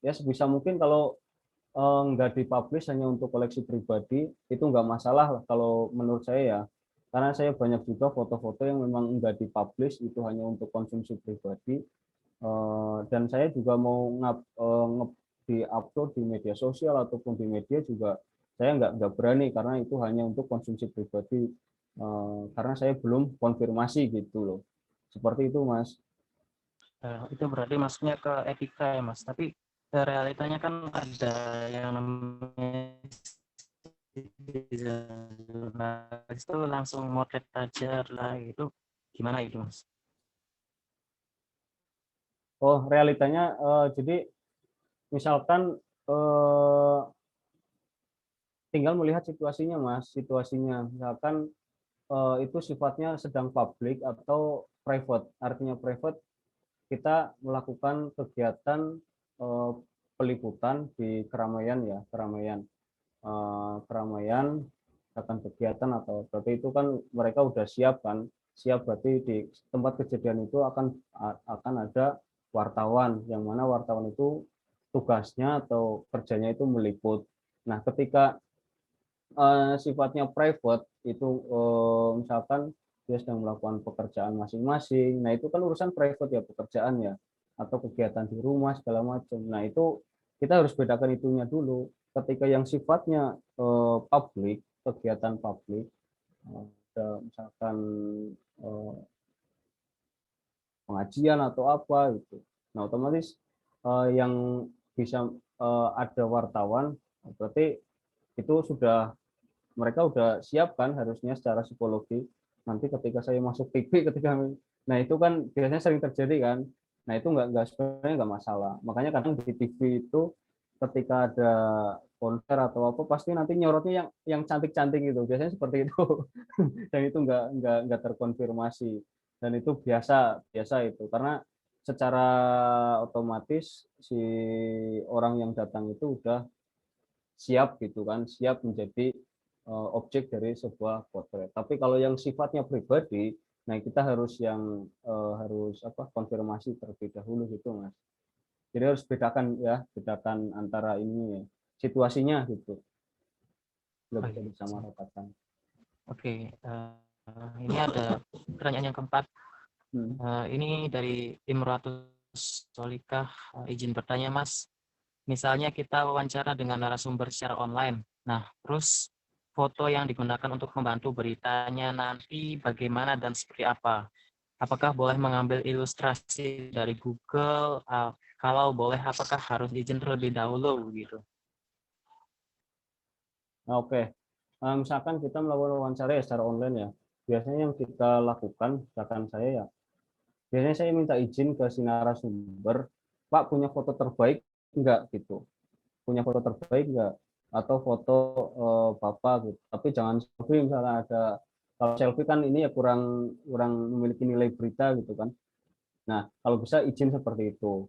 sebisa mungkin kalau nggak dipublish hanya untuk koleksi pribadi, itu nggak masalah kalau menurut saya ya. Karena saya banyak juga foto-foto yang memang nggak dipublish, itu hanya untuk konsumsi pribadi. Dan saya juga mau di-upload di media sosial ataupun di media juga saya nggak berani karena itu hanya untuk konsumsi pribadi, karena saya belum konfirmasi gitu loh. Seperti itu, Mas. Itu berarti masuknya ke etika ya, Mas. Tapi realitanya kan ada yang namanya jurnalis itu langsung motret aja lah, itu gimana itu, Mas? Oh, realitanya jadi misalkan tinggal melihat situasinya, Mas. Situasinya misalkan itu sifatnya sedang publik atau private. Artinya private, kita melakukan kegiatan peliputan di keramaian ya, keramaian akan kegiatan atau berarti itu kan mereka udah siap kan, siap berarti di tempat kejadian itu akan ada wartawan, yang mana wartawan itu tugasnya atau kerjanya itu meliput. Nah, ketika sifatnya private itu misalkan dia sedang melakukan pekerjaan masing-masing, nah itu kan urusan private ya, pekerjaan ya, atau kegiatan di rumah segala macam. Nah itu kita harus bedakan itunya dulu. Ketika yang sifatnya publik, kegiatan publik, misalkan pengajian atau apa gitu, nah otomatis yang bisa ada wartawan, berarti itu sudah mereka udah siap kan harusnya secara psikologi. Nanti ketika saya masuk TV, nah itu kan biasanya sering terjadi kan. Nah itu nggak sebenarnya nggak masalah. Makanya kadang di TV itu ketika ada konser atau apa pasti nanti nyorotnya yang cantik-cantik gitu. Biasanya seperti itu. Dan itu nggak terkonfirmasi. Dan itu biasa itu karena secara otomatis si orang yang datang itu udah siap gitu kan, siap menjadi objek dari sebuah potret. Tapi kalau yang sifatnya pribadi, nah kita harus konfirmasi terlebih dahulu gitu, Mas. Jadi harus bedakan antara ini ya, situasinya gitu. Nggak bisa disamaratakan. Oke, ini ada pertanyaan yang keempat. Ini dari Imratus Solikah, izin bertanya, Mas. Misalnya kita wawancara dengan narasumber secara online. Nah, terus foto yang digunakan untuk membantu beritanya nanti bagaimana dan seperti apa? Apakah boleh mengambil ilustrasi dari Google? Kalau boleh, apakah harus izin terlebih dahulu gitu? Nah, oke. Misalkan kita melakukan wawancara ya secara online ya. Biasanya yang kita lakukan, misalkan saya ya, biasanya saya minta izin ke si narasumber, Pak punya foto terbaik enggak gitu. Punya foto terbaik enggak? Atau foto Bapak gitu. Tapi jangan selfie misalnya ada, kalau selfie kan ini ya kurang memiliki nilai berita gitu kan. Nah, kalau bisa izin seperti itu.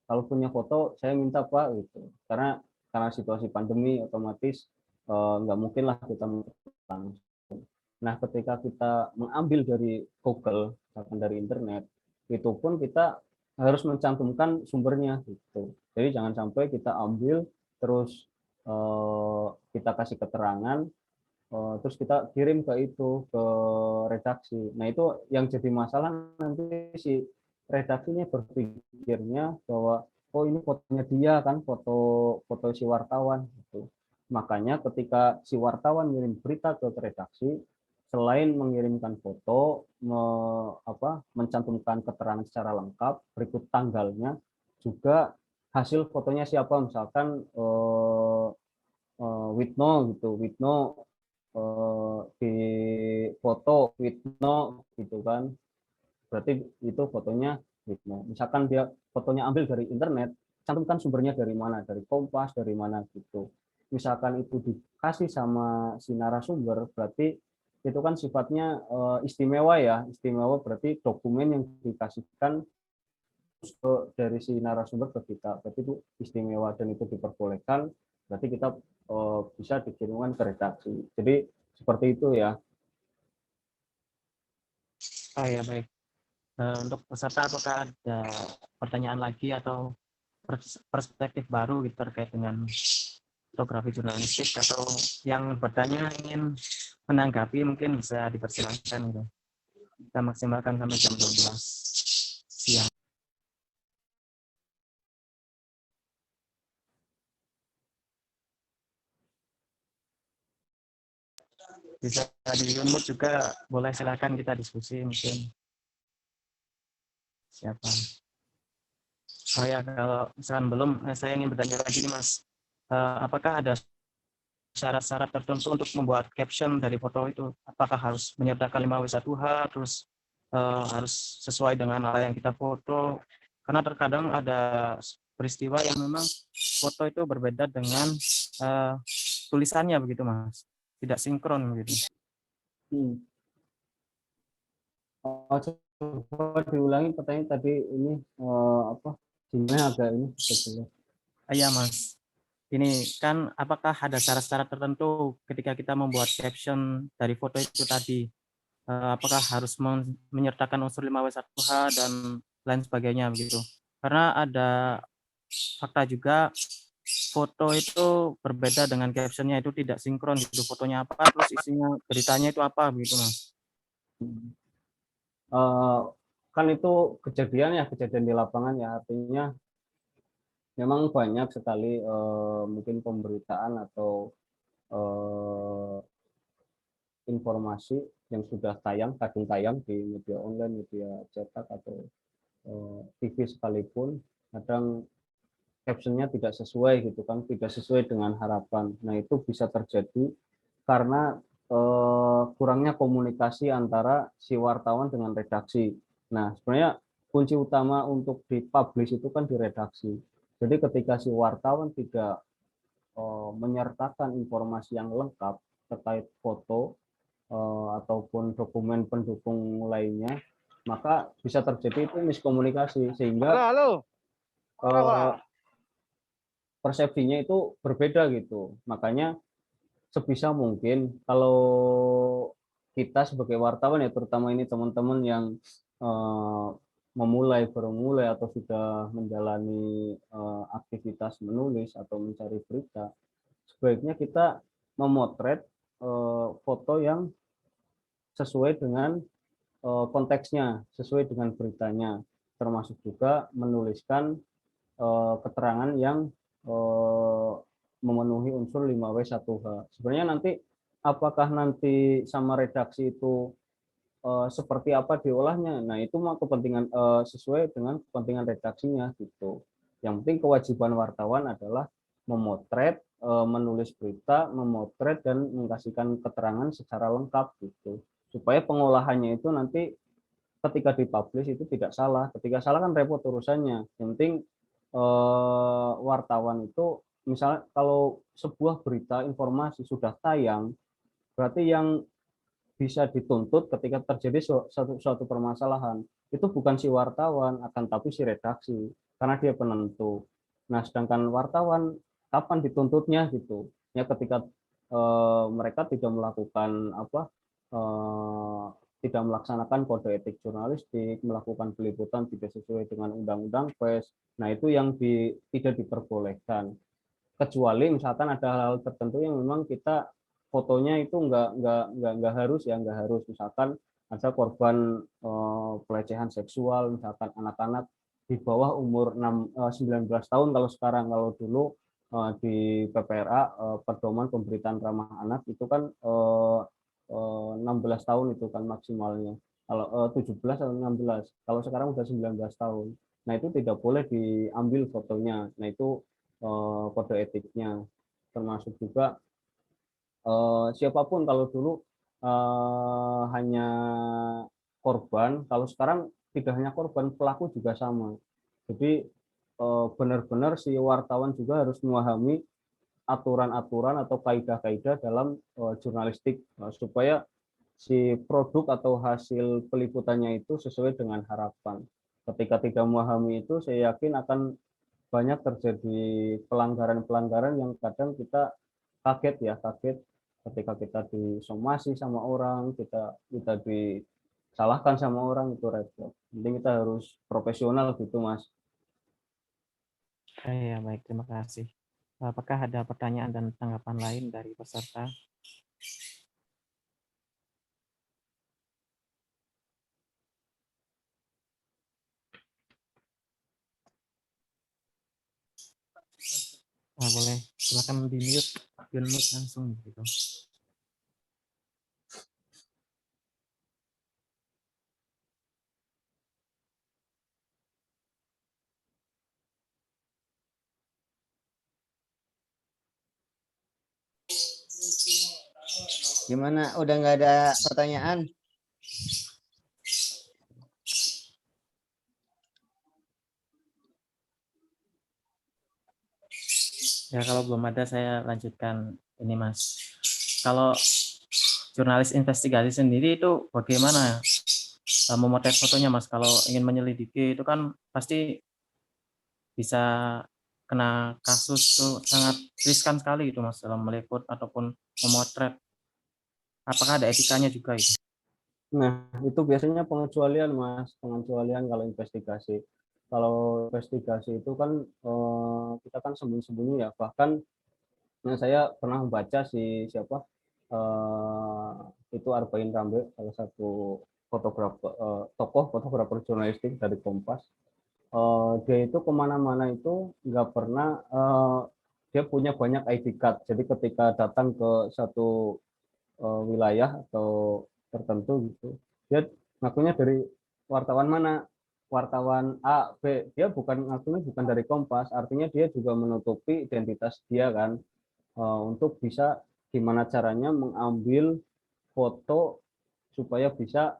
Kalau punya foto saya minta Pak gitu. Karena situasi pandemi otomatis nggak mungkin lah kita langsung. Nah, ketika kita mengambil dari Google, misalkan dari internet, itu pun kita harus mencantumkan sumbernya gitu. Jadi jangan sampai kita ambil terus kita kasih keterangan, terus kita kirim ke redaksi. Nah itu yang jadi masalah, nanti si redaksinya berpikirnya bahwa oh ini fotonya dia kan, foto si wartawan gitu. Makanya ketika si wartawan ngirim berita ke redaksi, selain mengirimkan foto, mencantumkan keterangan secara lengkap, berikut tanggalnya, juga hasil fotonya siapa, misalkan Witno gitu, Witno di foto Witno gitu kan, berarti itu fotonya Witno. Misalkan dia fotonya ambil dari internet, cantumkan sumbernya dari mana, dari Kompas, dari mana gitu. Misalkan itu dikasih sama si narasumber, berarti itu kan sifatnya istimewa ya, istimewa berarti dokumen yang dikasihkan dari si narasumber ke kita, berarti itu istimewa dan itu diperbolehkan, berarti kita bisa dikirimkan ke redaksi. Jadi seperti itu ya. Oh ya, baik. Untuk peserta apakah ada pertanyaan lagi atau perspektif baru gitu terkait dengan fotografi jurnalistik, atau yang bertanya ingin menanggapi mungkin bisa dipersilakan gitu. Kita maksimalkan sampai jam 12. bisa di unmute juga, boleh silakan kita diskusi mungkin. Siapa? Oh ya, kalau misalkan belum, saya ingin bertanya lagi nih Mas. Apakah ada syarat-syarat tertentu untuk membuat caption dari foto itu? Apakah harus menyertakan 5W1H, terus harus sesuai dengan apa yang kita foto? Karena terkadang ada peristiwa yang memang foto itu berbeda dengan tulisannya begitu Mas, tidak sinkron begitu. Coba diulangi pertanyaan tadi ini apa? Jumlahnya agak ini. Iya Mas. Ini kan apakah ada syarat-syarat tertentu ketika kita membuat caption dari foto itu tadi? Apakah harus menyertakan unsur 5W1H dan lain sebagainya begitu? Karena ada fakta juga foto itu berbeda dengan captionnya, itu tidak sinkron gitu. Fotonya apa, terus isinya beritanya itu apa begitu Mas? Kan itu kejadian di lapangan ya, artinya memang banyak sekali mungkin pemberitaan atau informasi yang sudah kadang tayang di media online, media cetak atau TV sekalipun, kadang captionnya tidak sesuai gitu kan, tidak sesuai dengan harapan. Nah itu bisa terjadi karena kurangnya komunikasi antara si wartawan dengan redaksi. Nah sebenarnya kunci utama untuk dipublish itu kan di redaksi. Jadi ketika si wartawan tidak menyertakan informasi yang lengkap terkait foto ataupun dokumen pendukung lainnya, maka bisa terjadi itu miskomunikasi sehingga persepsinya itu berbeda gitu. Makanya sebisa mungkin kalau kita sebagai wartawan ya, terutama ini teman-teman yang baru mulai atau sudah menjalani aktivitas menulis atau mencari berita, sebaiknya kita memotret foto yang sesuai dengan konteksnya, sesuai dengan beritanya, termasuk juga menuliskan keterangan yang memenuhi unsur 5W1H. Sebenarnya apakah nanti sama redaksi itu seperti apa diolahnya, nah itu mah kepentingan sesuai dengan kepentingan redaksinya gitu. Yang penting kewajiban wartawan adalah memotret, menulis berita, memotret dan mengkasihkan keterangan secara lengkap gitu, supaya pengolahannya itu nanti ketika dipublish itu tidak salah. Ketika salah kan repot urusannya. Yang penting wartawan itu, misalnya kalau sebuah berita informasi sudah tayang, berarti yang bisa dituntut ketika terjadi suatu permasalahan itu bukan si wartawan, akan tapi si redaksi, karena dia penentu. Nah sedangkan wartawan kapan dituntutnya gitu ya, ketika mereka tidak melakukan tidak melaksanakan kode etik jurnalistik, melakukan peliputan tidak sesuai dengan undang-undang pers. Nah itu yang tidak diperbolehkan, kecuali misalkan ada hal-hal tertentu yang memang kita fotonya itu nggak harus, misalkan ada korban pelecehan seksual, misalkan anak-anak di bawah umur 19 tahun kalau sekarang. Kalau dulu di PPRA pedoman pemberitaan ramah anak itu kan 16 tahun itu kan maksimalnya, kalau 17 atau 16, kalau sekarang udah 19 tahun. Nah itu tidak boleh diambil fotonya. Nah itu kode etiknya. Termasuk juga siapapun, kalau dulu hanya korban, kalau sekarang tidak hanya korban, pelaku juga sama. Jadi benar-benar si wartawan juga harus memahami aturan-aturan atau kaidah-kaidah dalam jurnalistik supaya si produk atau hasil peliputannya itu sesuai dengan harapan. Ketika tidak memahami itu, saya yakin akan banyak terjadi pelanggaran-pelanggaran yang kadang kita kaget ketika kita disomasi sama orang, kita disalahkan sama orang, itu repot. Penting kita harus profesional gitu Mas. Ya, baik, terima kasih. Apakah ada pertanyaan dan tanggapan lain dari peserta? Boleh, silakan di mute langsung gitu. Gimana? Udah nggak ada pertanyaan? Ya, kalau belum ada saya lanjutkan ini, Mas. Kalau jurnalis investigasi sendiri itu bagaimana memotret fotonya, Mas? Kalau ingin menyelidiki itu kan pasti bisa kena kasus itu sangat riskan sekali itu, Mas, dalam meliput ataupun memotret. Apakah ada etikanya juga itu? Nah, itu biasanya pengecualian, Mas, pengecualian kalau investigasi. Kalau investigasi itu kan kita kan sembunyi-sembunyi ya. Bahkan saya pernah membaca siapa itu Arba'in Rambe, salah satu fotografer tokoh fotografer jurnalistik dari Kompas. Dia itu kemana-mana itu nggak pernah dia punya banyak ID card. Jadi ketika datang ke satu wilayah atau tertentu gitu, dia ngakunya dari wartawan mana, wartawan A, B, dia bukan ngakunya bukan dari Kompas, artinya dia juga menutupi identitas dia kan, untuk bisa gimana caranya mengambil foto supaya bisa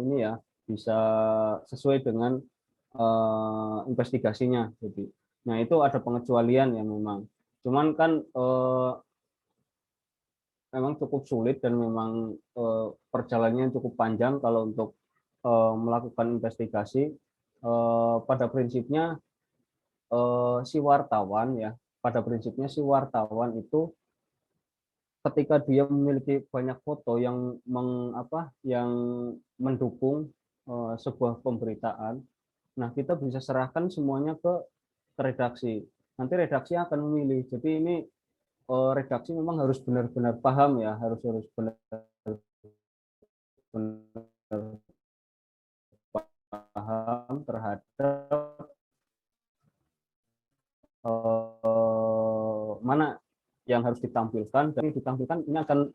ini ya, bisa sesuai dengan investigasinya. Jadi, nah itu ada pengecualian ya memang. Cuman kan memang cukup sulit dan memang perjalanannya cukup panjang kalau untuk melakukan investigasi. Pada prinsipnya si wartawan ya, pada prinsipnya si wartawan itu ketika dia memiliki banyak foto yang yang mendukung sebuah pemberitaan, nah kita bisa serahkan semuanya ke redaksi. Nanti redaksi akan memilih. Jadi ini redaksi memang harus benar-benar paham ya, harus benar-benar paham terhadap mana yang harus ditampilkan, dan ditampilkan ini akan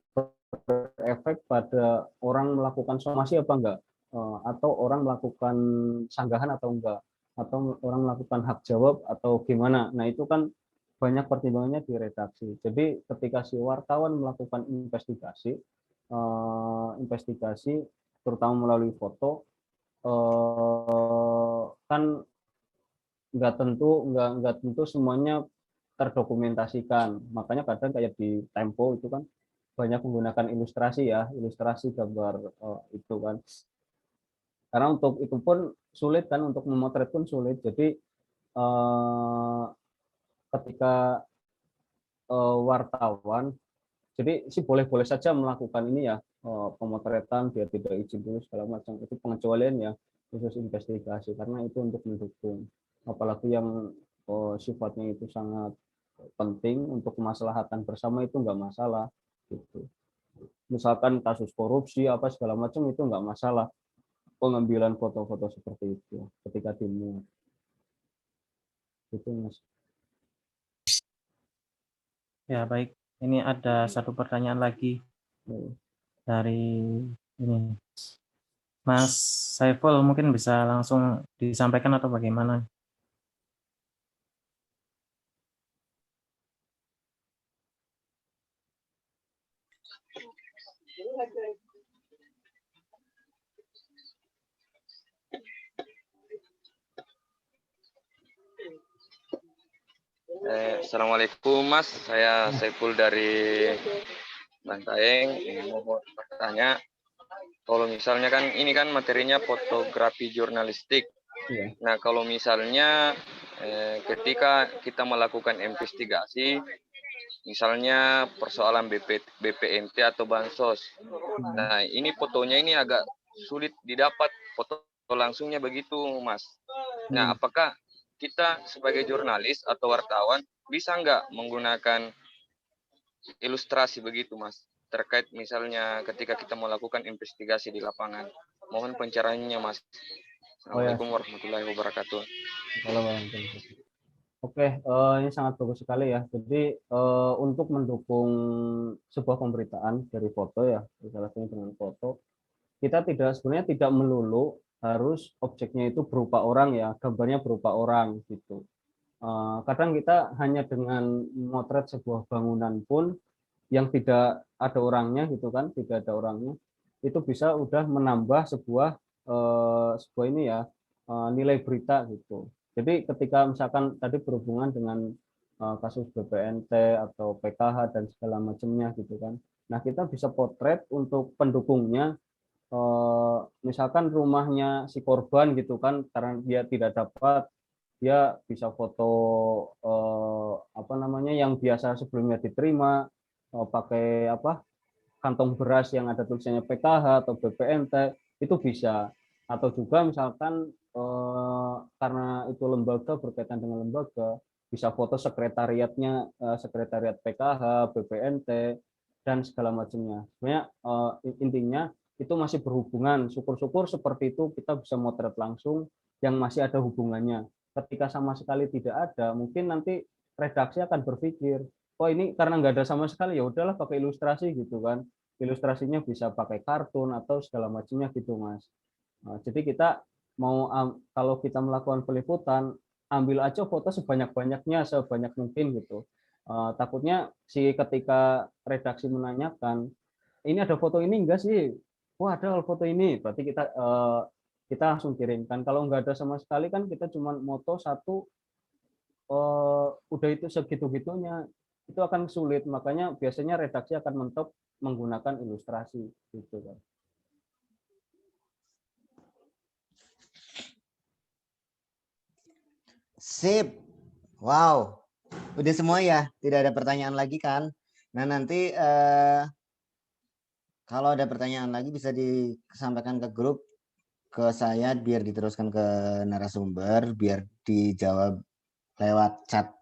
berefek pada orang melakukan somasi apa enggak, atau orang melakukan sanggahan atau enggak, atau orang melakukan hak jawab atau gimana. Nah itu kan banyak pertimbangannya di redaksi. Jadi ketika si wartawan melakukan investigasi, investigasi terutama melalui foto, kan nggak tentu semuanya terdokumentasikan. Makanya kadang kayak di Tempo itu kan banyak menggunakan ilustrasi ya, ilustrasi gambar itu kan. Karena untuk itu pun sulit kan, untuk memotret pun sulit. Jadi ketika wartawan, jadi sih boleh-boleh saja melakukan ini ya, pemotretan dia tidak izin dulu segala macam, itu pengecualian ya khusus investigasi karena itu untuk mendukung. Apalagi yang sifatnya itu sangat penting untuk kemaslahatan bersama itu nggak masalah gitu. Misalkan kasus korupsi apa segala macam itu nggak masalah pengambilan foto-foto seperti itu ketika dimuat. Itu Mas. Ya, baik. Ini ada satu pertanyaan lagi dari ini. Mas Saiful, mungkin bisa langsung disampaikan atau bagaimana? Assalamualaikum Mas, saya Saiful dari Bantaeng. Mau bertanya, kalau misalnya kan ini kan materinya fotografi jurnalistik. Iya. Nah kalau misalnya ketika kita melakukan investigasi, misalnya persoalan BPNT atau bansos. Nah ini fotonya ini agak sulit didapat foto langsungnya begitu Mas. Nah apakah kita sebagai jurnalis atau wartawan bisa nggak menggunakan ilustrasi begitu Mas, terkait misalnya ketika kita melakukan investigasi di lapangan? Mohon pencerahannya Mas. Assalamualaikum warahmatullahi wabarakatuh. Oke, ini sangat bagus sekali ya. Jadi untuk mendukung sebuah pemberitaan dari foto ya, salah satunya dengan foto, kita sebenarnya tidak melulu harus objeknya itu berupa orang ya, gambarnya berupa orang gitu. Kadang kita hanya dengan memotret sebuah bangunan pun yang tidak ada orangnya gitu kan, tidak ada orangnya, itu bisa udah menambah sebuah sebuah ini ya, nilai berita gitu. Jadi ketika misalkan tadi berhubungan dengan kasus BPNT atau PKH dan segala macamnya gitu kan. Nah, kita bisa potret untuk pendukungnya, misalkan rumahnya si korban gitu kan, karena dia tidak dapat, dia bisa foto apa namanya yang biasa sebelumnya diterima, pakai apa, kantong beras yang ada tulisannya PKH atau BPNT, itu bisa. Atau juga misalkan karena itu lembaga, berkaitan dengan lembaga, bisa foto sekretariatnya, sekretariat PKH, BPNT, dan segala macamnya. Sebenarnya intinya itu masih berhubungan. Syukur-syukur seperti itu kita bisa motret langsung yang masih ada hubungannya. Ketika sama sekali tidak ada, mungkin nanti redaksi akan berpikir, oh ini karena nggak ada sama sekali, ya udahlah pakai ilustrasi gitu kan. Ilustrasinya bisa pakai kartun atau segala macamnya gitu, Mas. Nah, jadi kita mau kalau kita melakukan peliputan, ambil aja foto sebanyak-banyaknya, sebanyak mungkin gitu. Takutnya si ketika redaksi menanyakan, ini ada foto ini enggak sih? Wah, ada foto ini. Berarti kita langsung kirimkan. Kalau nggak ada sama sekali kan kita cuma moto satu, udah itu segitu-gitunya, itu akan sulit. Makanya biasanya redaksi akan mentok menggunakan ilustrasi gitu kan. Sip. Wow. Udah semua ya? Tidak ada pertanyaan lagi kan? Nah, nanti kalau ada pertanyaan lagi bisa disampaikan ke grup, ke saya biar diteruskan ke narasumber, biar dijawab lewat chat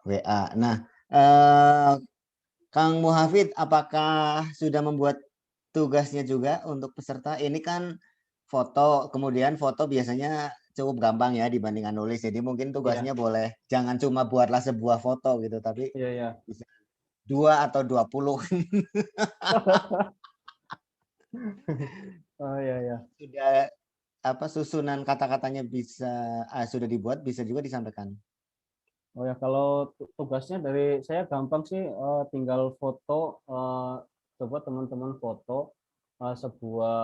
WA. Nah, Kang Muhafid, apakah sudah membuat tugasnya juga untuk peserta? Ini kan foto, kemudian foto biasanya cukup gampang ya dibandingkan nulis. Jadi mungkin tugasnya boleh jangan cuma buatlah sebuah foto gitu, tapi Iya. bisa 2 atau 20. Oh iya. Sudah apa susunan kata-katanya bisa sudah dibuat, bisa juga disampaikan. Oh ya, kalau tugasnya dari saya gampang sih, tinggal foto, coba teman-teman foto sebuah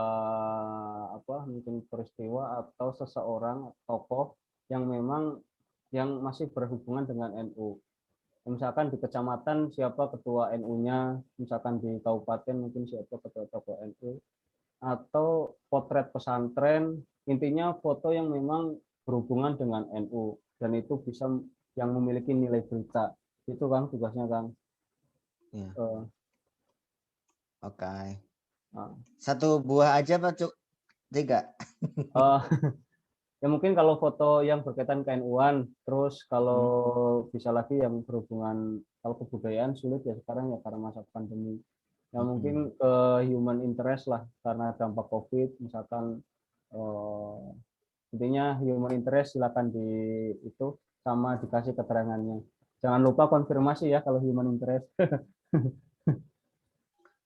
apa mungkin peristiwa atau seseorang tokoh yang memang yang masih berhubungan dengan NU. Misalkan di kecamatan siapa ketua NU-nya, misalkan di kabupaten mungkin siapa ketua tokoh NU, atau potret pesantren, intinya foto yang memang berhubungan dengan NU dan itu bisa yang memiliki nilai berita. Itu Kang tugasnya Kang. Ya. Oke. Nah, Satu buah aja Pak Cuk? 3. ya mungkin kalau foto yang berkaitan KNU-an, terus kalau bisa lagi yang berhubungan, kalau kebudayaan sulit ya sekarang ya karena masa pandemi. Ya mungkin ke human interest lah karena dampak COVID, misalkan intinya human interest silakan di itu sama dikasih keterangannya. Jangan lupa konfirmasi ya kalau human interest.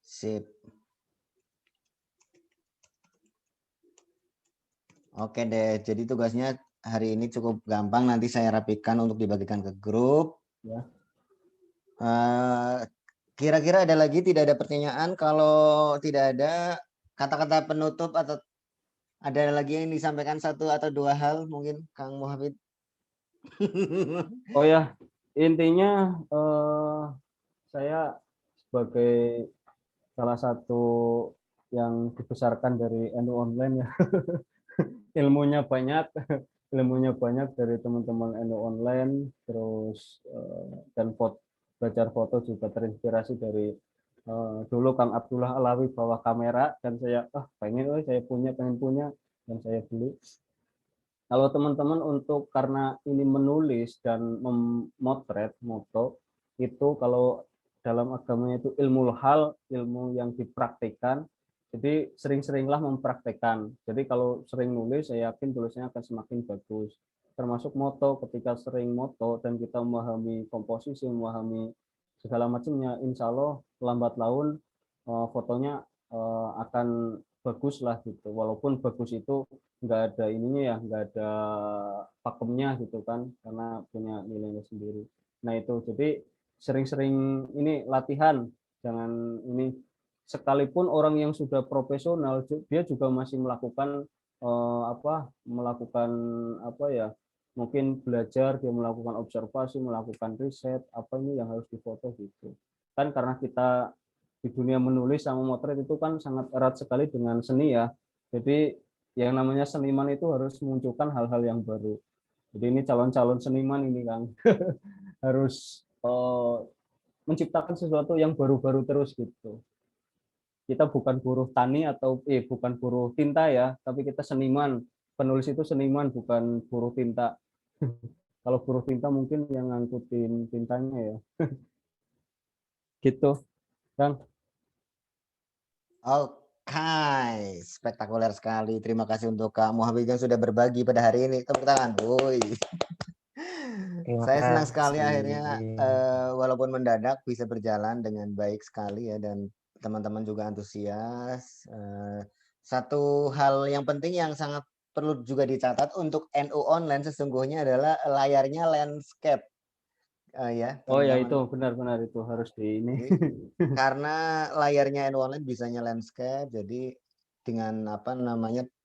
Sip. Oke deh, jadi tugasnya hari ini cukup gampang. Nanti saya rapikan untuk dibagikan ke grup. Ya. Kira-kira ada lagi, tidak ada pertanyaan? Kalau tidak ada, kata-kata penutup atau ada lagi yang disampaikan 1 atau 2 hal mungkin Kang Muhafid? Oh ya, intinya saya sebagai salah satu yang dibesarkan dari NU online ya. ilmunya banyak dari teman-teman NU online, terus dan belajar foto juga terinspirasi dari dulu Kang Abdullah Alawi bawa kamera dan saya pengen punya dan saya beli. Kalau teman-teman untuk karena ini menulis dan memotret moto itu kalau dalam agamanya itu ilmu hal, ilmu yang dipraktikkan. Jadi sering-seringlah mempraktekkan. Jadi kalau sering nulis, saya yakin tulisnya akan semakin bagus. Termasuk moto, ketika sering moto dan kita memahami komposisi, memahami segala macamnya, insya Allah lambat laun fotonya akan bagus lah gitu. Walaupun bagus itu nggak ada ininya ya, nggak ada pakemnya gitu kan, karena punya nilainya sendiri. Nah itu, jadi sering-sering ini latihan, jangan ini, sekalipun orang yang sudah profesional dia juga masih melakukan mungkin belajar, dia melakukan observasi, melakukan riset, apa ini yang harus difoto gitu kan, karena kita di dunia menulis sama motret itu kan sangat erat sekali dengan seni ya. Jadi yang namanya seniman itu harus menunjukkan hal-hal yang baru. Jadi ini calon-calon seniman ini Kang harus menciptakan sesuatu yang baru-baru terus gitu. Kita bukan buruh tani atau bukan buruh tinta ya, tapi kita seniman. Penulis itu seniman, bukan buruh tinta. Kalau buruh tinta mungkin yang ngangkutin tintanya ya. Gitu, Kang. Oke, spektakuler sekali. Terima kasih untuk Kak Muhammad yang sudah berbagi pada hari ini. Tepuk tangan. Woi. Saya senang sekali akhirnya walaupun mendadak bisa berjalan dengan baik sekali ya, dan teman-teman juga antusias. Satu hal yang penting yang sangat perlu juga dicatat untuk NU online sesungguhnya adalah layarnya landscape. Ya, oh ya, teman-teman. itu benar-benar itu harus di ini. Karena layarnya NU online bisanya landscape, jadi dengan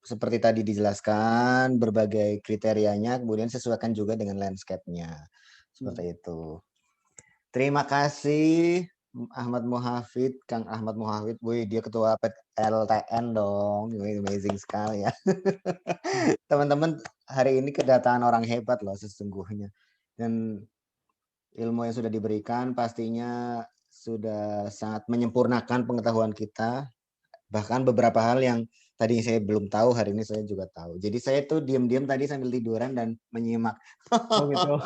seperti tadi dijelaskan berbagai kriterianya, kemudian sesuaikan juga dengan landscape-nya. Seperti itu. Terima kasih Ahmad Muhafid, Kang Ahmad Muhafid. Wih, dia ketua LTN dong. Amazing sekali ya. Teman-teman, hari ini kedatangan orang hebat loh sesungguhnya. Dan ilmu yang sudah diberikan pastinya sudah sangat menyempurnakan pengetahuan kita. Bahkan beberapa hal yang tadi saya belum tahu, hari ini saya juga tahu. Jadi saya tuh diam-diam tadi sambil tiduran dan menyimak. Oh gitu.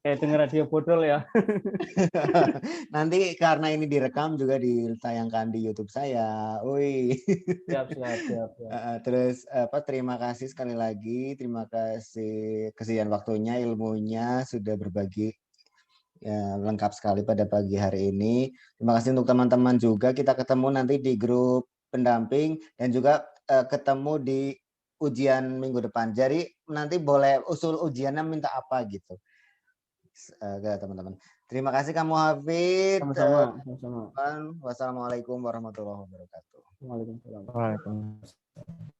Kayak denger radio bodol ya. Nanti karena ini direkam juga ditayangkan di YouTube saya. Wih. Siap. Terus terima kasih sekali lagi, terima kasih kesediaan waktunya, ilmunya sudah berbagi ya, lengkap sekali pada pagi hari ini. Terima kasih untuk teman-teman juga. Kita ketemu nanti di grup pendamping dan juga ketemu di ujian minggu depan. Jadi nanti boleh usul ujiannya minta apa gitu. Teman-teman. Terima kasih kamu Hafid. Sama-sama. Wassalamualaikum warahmatullahi wabarakatuh. Waalaikumsalam. Waalaikumsalam.